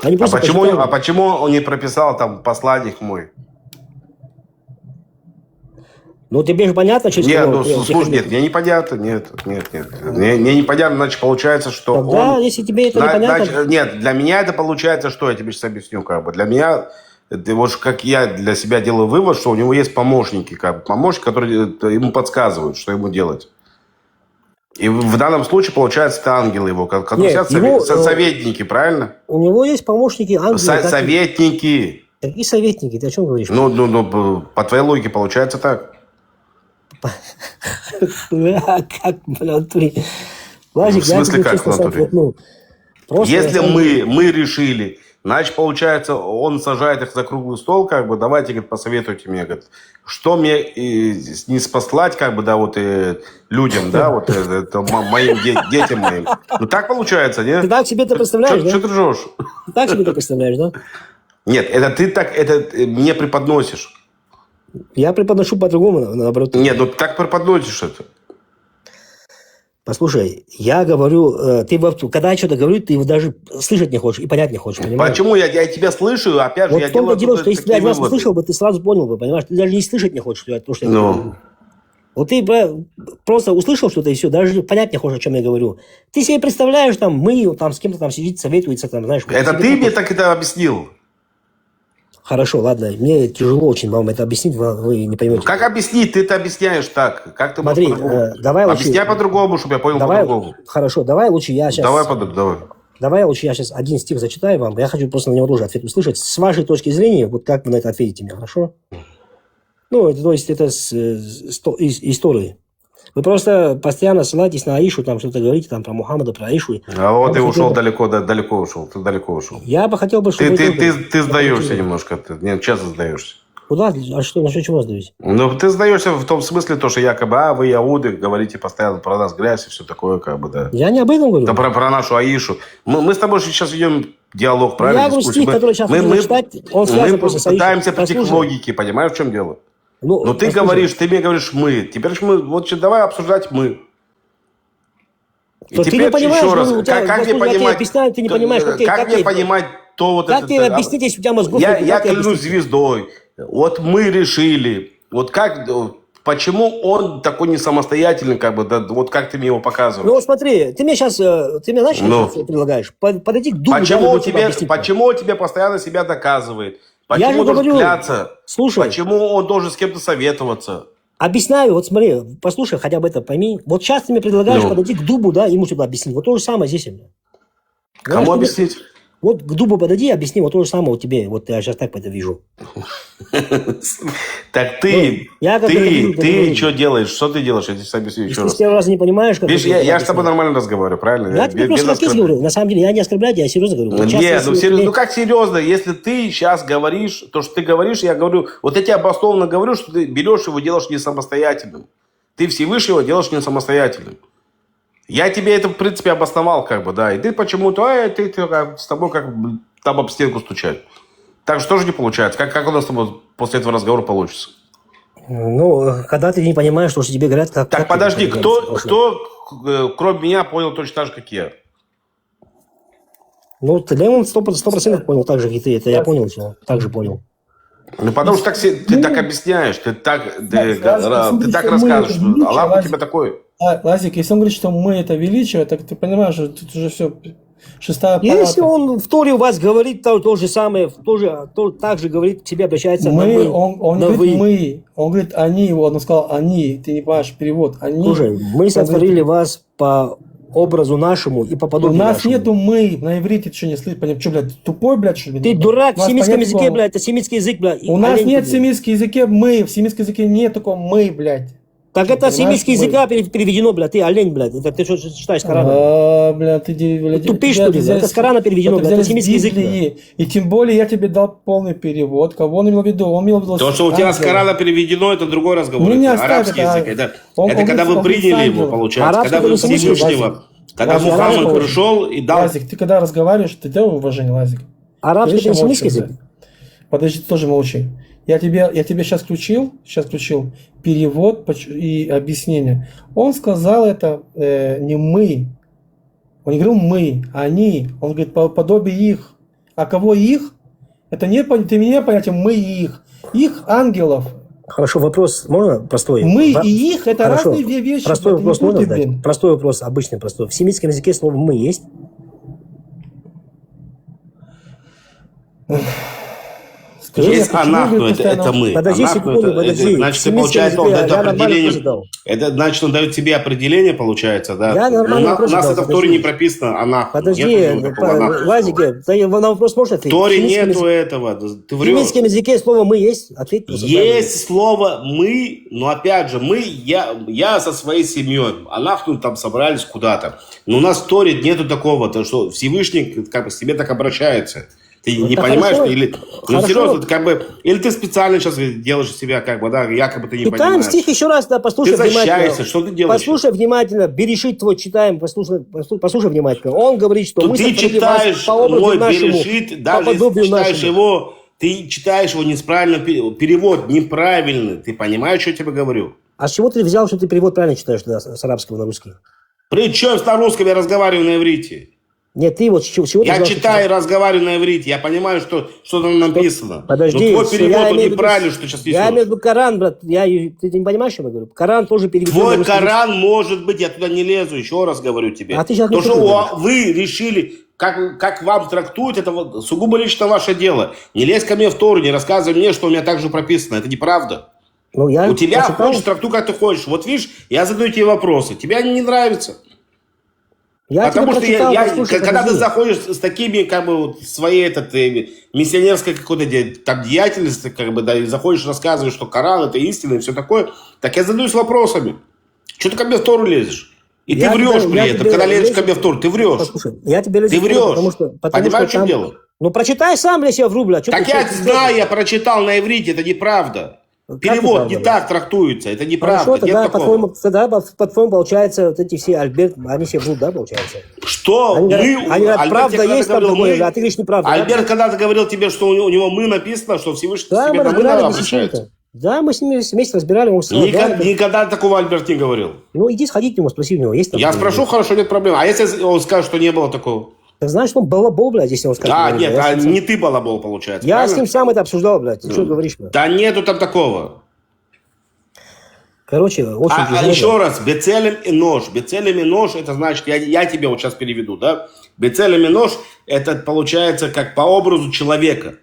Почему он не прописал там посланник мой? Ну, тебе же понятно, что... Нет, слушай, нет, мне непонятно, нет. Мне непонятно, значит, получается, что тогда, он... если тебе это непонятно... Нет, для меня это получается, что я тебе сейчас объясню, как бы. Для меня, вот как я для себя делаю вывод, что у него есть помощники, как бы, помощники, которые ему подсказывают, что ему делать. И в данном случае, получается, это ангелы его, советники, правильно? У него есть помощники ангелы. Советники. Какие советники? Ты о чем говоришь? Ну, по твоей логике получается так. Как, блин, в смысле как, если мы решили, значит, получается, он сажает их за круглый стол, как бы, давайте, говорит, посоветуйте мне, говорит, что мне не спаслать, как бы, да, вот людям, да, вот моим детям моим. Ну, так получается, нет? Ты так себе это представляешь, да? Что ты ржешь? Ты так себе это представляешь, да? Нет, это ты так, это мне преподносишь. Я преподношу по-другому, наоборот. Нет, ну так преподносишь это. Послушай, я говорю, ты когда я что-то говорю, ты его даже слышать не хочешь и понять не хочешь, понимаешь? Почему? Я тебя слышу, опять же, вот я в том-то делаю... дело, что если ты один раз услышал бы, ты сразу понял бы, понимаешь? Ты даже не слышать не хочешь, то, что я говорю. Вот ты просто услышал что-то и все, даже понять не хочешь, о чем я говорю. Ты себе представляешь, там, мы там с кем-то там сидит, советуется, там, знаешь... Это ты мне так это объяснил? Хорошо, ладно. Мне тяжело очень вам это объяснить, вы не поймете. Как объяснить? Ты это объясняешь так. Как ты Смотри, можешь по-другому? давай лучше... Объясняй по-другому, чтобы я понял по-другому. Хорошо, давай лучше я сейчас... Давай лучше я сейчас один стих зачитаю вам. Я хочу просто на него тоже ответ услышать. С вашей точки зрения, вот как вы на это ответите мне, хорошо? Ну, это, то есть это из истории. Вы просто постоянно ссылаетесь на Аишу, там что-то говорите там про Мухаммада, про Аишу. А вот ты ушел далеко ушел. Ты далеко ушел. Я бы хотел бы, чтобы... Ты сдаешься немножко. Нет, часто сдаешься. Куда? А что, на что чего сдаетесь? Ну, ты сдаешься в том смысле, то, что якобы, вы, яуды, говорите постоянно про нас грязь и все такое, как бы, да. Я не об этом говорю. Да про нашу Аишу. Мы с тобой сейчас ведем диалог, правильно? Я говорю, стих, который сейчас буду читать, он связан просто с Аишей. Мы пытаемся прийти к логике, понимаешь, в чем дело? Но ты мне говоришь мы. Теперь мы, вот давай обсуждать мы. И теперь ты не понимаешь, еще раз, как мне понимать? Я тебе объясняю, ты не понимаешь, как мне понимать то вот это... Как тебе объяснить, если у тебя мозгов... Я клянусь звездой. Вот мы решили. Вот как... Почему он такой не самостоятельный, как бы, да, вот как ты мне его показываешь? Ну, смотри, ты мне знаешь, что предлагаешь? Подойди к дубу. Почему тебе постоянно себя доказывает? Почему он должен кляться? Слушай. Почему он должен с кем-то советоваться? Объясняю, вот смотри, послушай, хотя бы это пойми. Вот сейчас ты мне предлагаешь подойти к дубу, да, ему сюда объяснить. Вот то же самое здесь. Кому объяснить? Вот к дубу подойди, объясни, вот то же самое вот тебе. Вот я сейчас так это вижу. Так ты что делаешь? Что ты делаешь? Я тебе объясню еще раз. Ты с первого раза не понимаешь, как... Видишь, я с тобой нормально разговариваю, правильно? Я тебе просто как говорю. На самом деле, я не оскорбляю, я серьезно говорю. Нет, ну как серьезно? Если ты сейчас говоришь, то, что ты говоришь, я говорю, вот я тебе обоснованно говорю, что ты берешь его, делаешь не самостоятельным. Ты Всевышнего делаешь не самостоятельным. Я тебе это, в принципе, обосновал, как бы, да. И ты почему-то, ты с тобой как бы там об стенку стучать. Так что тоже не получается. Как у нас с тобой после этого разговора получится? Ну, когда ты не понимаешь, что тебе говорят... Так, подожди, кто, кроме меня, понял точно так же, как я? Ну, Леон 100% понял так же, как и ты. Это я понял, все. Так же понял. Ну, потому что ты так объясняешь, ты так рассказываешь. Аллах у тебя такой... Лазик, если он говорит, что мы это величие, так ты понимаешь, что тут уже все шестая палата. Если он в Торе у вас говорит то же самое, так же говорит, к себе обращается на мы. Он говорит мы, он говорит они, он сказал они, ты не понимаешь перевод. Они. Слушай, мы сотворили вас по образу нашему и по подобию нашему. У нас нету мы, на иврите ты что не слышишь, что, блядь, ты тупой, блядь, что ли? Ты дурак, в семитском языке, блядь, это семитский язык, блядь. У нас нет в семитском языке мы, в семитском языке нет такого мы, блядь. Так это семитский языка переведено, блядь, ты олень, блядь. Это ты что читаешь Корана? Блядь, ты тупишь, что ли? Это с Корана переведено, блядь, это семитский язык. И тем более я тебе дал полный перевод. Кого он имел в виду? Он имел в виду... То, что у тебя с Корана переведено, это другой разговор. Это арабский язык. Это когда вы приняли его, получается. Когда вы Всевышнего... Когда Мухаммад пришел и дал... Лазик, ты когда разговариваешь, ты дай уважение, Лазик. Арабский это семитский язык. Подожди, ты тоже молчи. Я тебе сейчас включил перевод и объяснение. Он сказал это не мы. Он не говорил мы, а они. Он говорит подобие их. А кого их? Это не ты меня понятие мы и их. Их ангелов. Хорошо, вопрос можно простой? Мы и их это разные вещи. Простой вопрос можно задать? Простой вопрос, обычный простой. В семитском языке слово мы есть? Есть анахну, это мы. Подожди секунду, подожди. Значит, получается, он дает определение. Это значит, он дает тебе определение, получается, да? Я нормально у нас это в Торе не прописано, анахну. Подожди, Лазик, на вопрос можно ответить? В Торе нету этого, ты врешь. В семитском языке слово мы есть? Ответь. Есть слово мы, но опять же, мы, я со своей семьей, анахну там собрались куда-то. Но у нас в Торе нету такого, то что Всевышний как бы к себе так обращается. Ты не понимаешь, или... Ну, серьезно, ты как бы... Или ты специально сейчас делаешь себя, как бы, да, якобы ты не понимаешь. Читаем стих еще раз, да, послушай внимательно. Ты защищаешься, что ты делаешь? Послушай внимательно, Берешит твой читаем, послушай внимательно. Он говорит, что мы сотворили вас по образу нашему, Берешит, даже если ты читаешь его, ты читаешь его неправильно, перевод неправильный. Ты понимаешь, что я тебе говорю? А с чего ты взял, что ты перевод правильно читаешь тогда, с арабского на русский? При чем на русском я разговариваю на иврите? Нет, ты вот чего я читаю и разговариваю на иврите. Я понимаю, что там написано. Подожди. Но твой перевод неправильный, что сейчас несешь. Я имею в виду Коран, брат. Ты не понимаешь, что я говорю? Коран тоже переведен. Твой Коран может быть, я туда не лезу, еще раз говорю тебе. А ты сейчас то, что вы решили как вам трактуют, это вот сугубо лично ваше дело. Не лезь ко мне в Тору, не рассказывай мне, что у меня так же прописано. Это неправда. Ну, я У тебя прочитал. хочешь, трактуй, как ты хочешь. Вот видишь, я задаю тебе вопросы. Тебе они не нравятся. Я Потому тебе что прочитал, послушай, когда ты подожди. заходишь с такими, как бы, вот, своей миссионерской какой-то там деятельности, как бы, да, и заходишь, рассказываешь, что Коран это истина и все такое, так я задаюсь вопросами. Что ты ко мне в Тору лезешь? И Я ты врешь тебе- при я этом, тебе когда лезешь лезу- ко мне в Тору, ты врешь. Послушай, я тебе лезу Ты в Тору, врешь. потому что Понимаешь, в чем там- дело? Ну, прочитай сам, если я вру, бля. Чё Так ты- я чё ты знаю, я прочитал на иврите, это неправда. Как Перевод не неправда, так трактуется, это неправда. Хорошо, тогда, Нет такого. по-твоему, получается, вот эти все Альберт, они все врут, да, получается? Что? Они говорят, Альберт правда тебе есть там когда-то такое, говорил, а ты говоришь неправда. да? Альберт когда-то говорил тебе, что у него мы написано, что Всевышний Да, тебе мы на мы разбирали обращается. вместе. Да, мы с ними вместе разбирали. Он сказал, да, Никогда такого Альберт не говорил. ну, иди сходи к нему, спроси у него, есть там. Я такое? спрошу, хорошо, нет проблем. А если он скажет, что не было такого? Так знаешь, он балабол, блядь, если он скажет. А, говорит, нет, я с ним- не ты балабол, получается. Я с правильно? ним сам это обсуждал, блядь. Ты что говоришь, блядь? Да нету там такого. Короче, очень А тяжело. еще раз, бецелем и нож. Бецелем и нож, это значит, я тебе вот сейчас переведу, да? Бецелем и нож, это получается как по образу человека.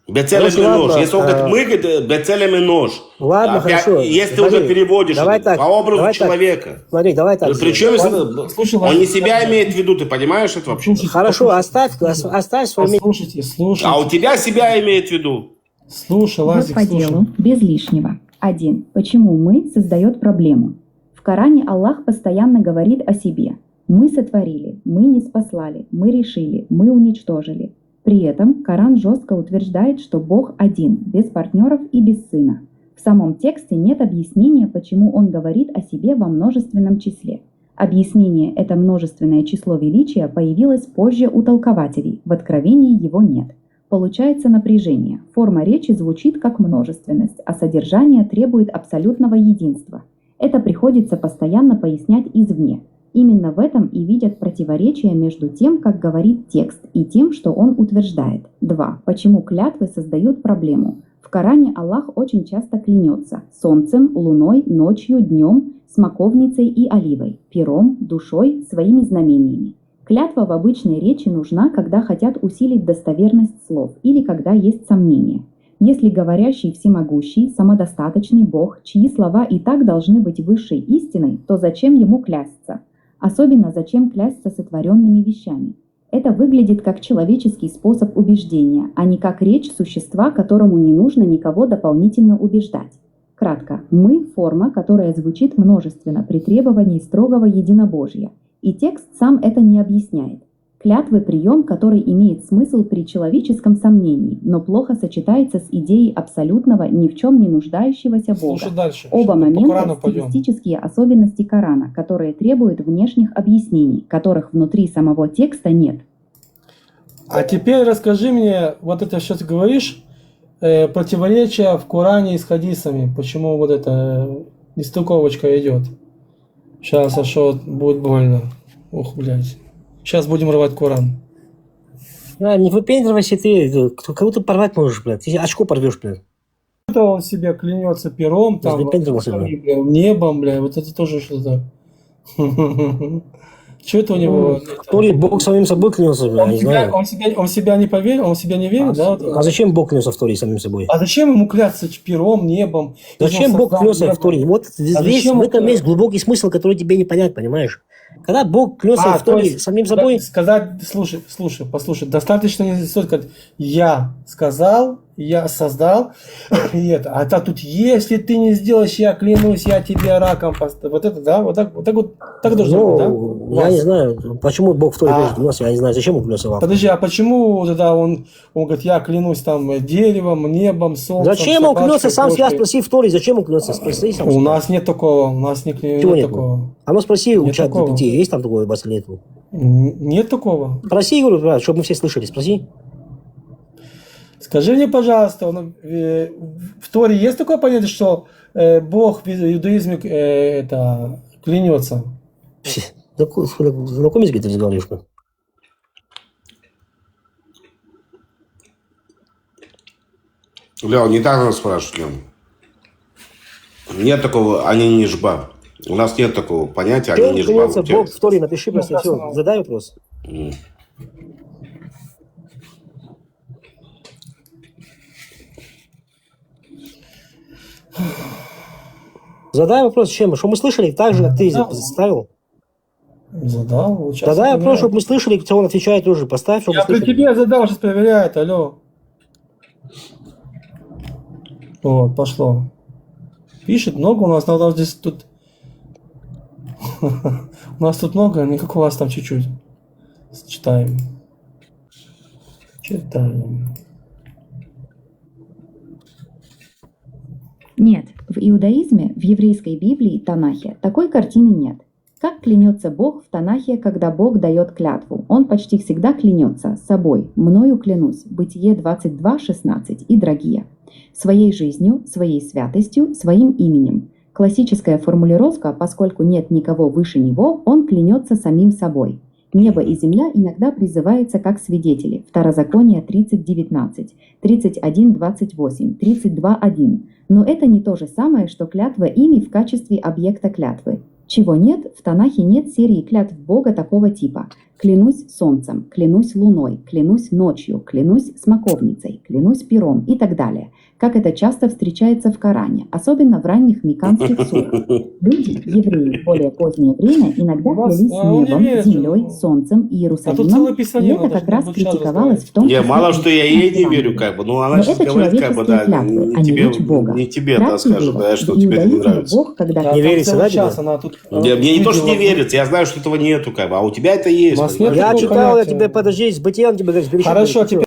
Бецелем и Короче, нож. ладно, Если он говорит, мы, говорит, бецелем и нож. Ладно, Опять, хорошо. если ты Смотри, уже переводишь давай это так, по образу давай так. человека. Смотри, давай так. Причем, Слушай, он не себя имеет в виду, ты понимаешь это вообще? Хорошо, оставь свое мнение. Слушайте, слушайте. А у тебя себя имеет в виду. Слушай, Вот Лазик, по слушай. делу, без лишнего. 1. Почему мы создает проблему? В Коране Аллах постоянно говорит о себе. Мы сотворили, мы не спаслали, мы решили, мы уничтожили. При этом Коран жестко утверждает, что Бог один, без партнеров и без сына. В самом тексте нет объяснения, почему он говорит о себе во множественном числе. Объяснение «это множественное число величия» появилось позже у толкователей, в Откровении его нет. Получается напряжение. Форма речи звучит как множественность, а содержание требует абсолютного единства. Это приходится постоянно пояснять извне. Именно в этом и видят противоречие между тем, как говорит текст, и тем, что он утверждает. 2. Почему клятвы создают проблему? В Коране Аллах очень часто клянется солнцем, луной, ночью, днем, смоковницей и оливой, пером, душой, своими знамениями. Клятва в обычной речи нужна, когда хотят усилить достоверность слов или когда есть сомнения. Если говорящий всемогущий, самодостаточный Бог, чьи слова и так должны быть высшей истиной, то зачем ему клясться? Особенно зачем клясться сотворенными вещами? Это выглядит как человеческий способ убеждения, а не как речь существа, которому не нужно никого дополнительно убеждать. Кратко, мы – форма, которая звучит множественно при требовании строгого единобожия. И текст сам это не объясняет. Клятвы – прием, который имеет смысл при человеческом сомнении, но плохо сочетается с идеей абсолютного, ни в чем не нуждающегося Бога. Слушай дальше. Оба По момента Корану – пойдем. стилистические особенности Корана, которые требуют внешних объяснений, которых внутри самого текста нет. А теперь расскажи мне, вот это что ты говоришь, противоречия в Коране и с хадисами. Почему вот эта нестыковочка идет? Сейчас, а что будет больно? Ух, блядь. Сейчас будем рвать Коран. А, не выпендривайся ты, кого ты порвать можешь, блядь. Ты очко порвешь, блядь. Это он себе клянется пером, там, Выпендривался, блядь. небом, бля, вот это тоже что-то. Что это у него? То ли Бог самим собой клянется, блядь, я не знаю. Он себя не поверил, он себя не верит, да? А зачем Бог клянется в Торе самим собой? А зачем ему клясться пером, небом? Зачем Бог клянется в Торе? Вот здесь зачем в этом это? есть глубокий смысл, который тебе не понять, понимаешь? Когда Бог клянется в то Торе есть, самим собой, сказать, послушай, достаточно не стоит сказать, я сказал, я создал, и это. А то тут, если ты не сделаешь, я клянусь, я тебе раком поставлю. Вот это, да? Вот так должно быть, да? ну, я не знаю, почему Бог в Торе клянется, я не знаю, зачем он клянется вам. Подожди, а почему тогда он говорит, я клянусь там деревом, небом, солнцем, Зачем он клянется сам себя? кошкой? Спроси в Торе, зачем он клянется? Спроси сам У себя. нас нет такого, у нас нет Чего нет? такого. А ну спроси у Нет чата такого. GPT, есть там такое басли нет? Нет такого. Спроси, говорю, брат, чтобы мы все слышали, спроси. Скажи мне, пожалуйста, в Торе есть такое понятие, что Бог в иудаизме это клянется? На каком языке ты разговариваешь? Брат? Леон, не так надо спрашивать, Леон. Нет такого, они не жба. У нас нет такого понятия, Чем они не клянется живут. Бог в Торе? Напиши просто все. Задай вопрос. Задай вопрос, чем? Что мы слышали так же, как ты ставил? Задал. Вот сейчас Задай вопрос, проверяет. чтобы мы слышали, кто он отвечает тоже. Поставь, чтобы Я мы при слышали. тебе задал, сейчас проверяет, алло. Вот, пошло. Пишет много у нас, но у нас здесь тут... У нас тут много, не как у вас там чуть-чуть. Читаем. Читаем. Нет, в иудаизме, в еврейской Библии, Танахе, такой картины нет. Как клянется Бог в Танахе, когда Бог дает клятву? Он почти всегда клянется собой. Мною клянусь. Бытие 22:16 и другие. Своей жизнью, своей святостью, своим именем. Классическая формулировка, поскольку нет никого выше него, он клянется самим собой. Небо и земля иногда призываются как свидетели. Второзаконие 30:19, 31:28, 32:1. Но это не то же самое, что клятва ими в качестве объекта клятвы. Чего нет, в Танахе нет серии клятв Бога такого типа. Клянусь солнцем, клянусь луной, клянусь ночью, клянусь смоковницей, клянусь пером и так далее. Как это часто встречается в Коране, особенно в ранних меканских сурах. Люди, евреи, в более позднее время иногда клялись небом, землей, солнцем и Иерусалимом, и это как раз критиковалось в том Не, числе мало и что я ей не в верю, Исламе. как бы. Ну, она Но сейчас это говорит, как бы, да, человеческие клятвы, а не речь Бога. не тебе, да, Вкратце скажет, было, да, что в тебе не иудаизме нравится. Бог, когда... Не верится, да, Сейчас тебе? она тут... Мне не то, что не видела. верится, я знаю, что этого нету, как бы, а у тебя это есть. У вас понимаешь? нет Я такого читал, я понятия. тебе, подожди, с бытия он тебе говорит, Хорошо, теперь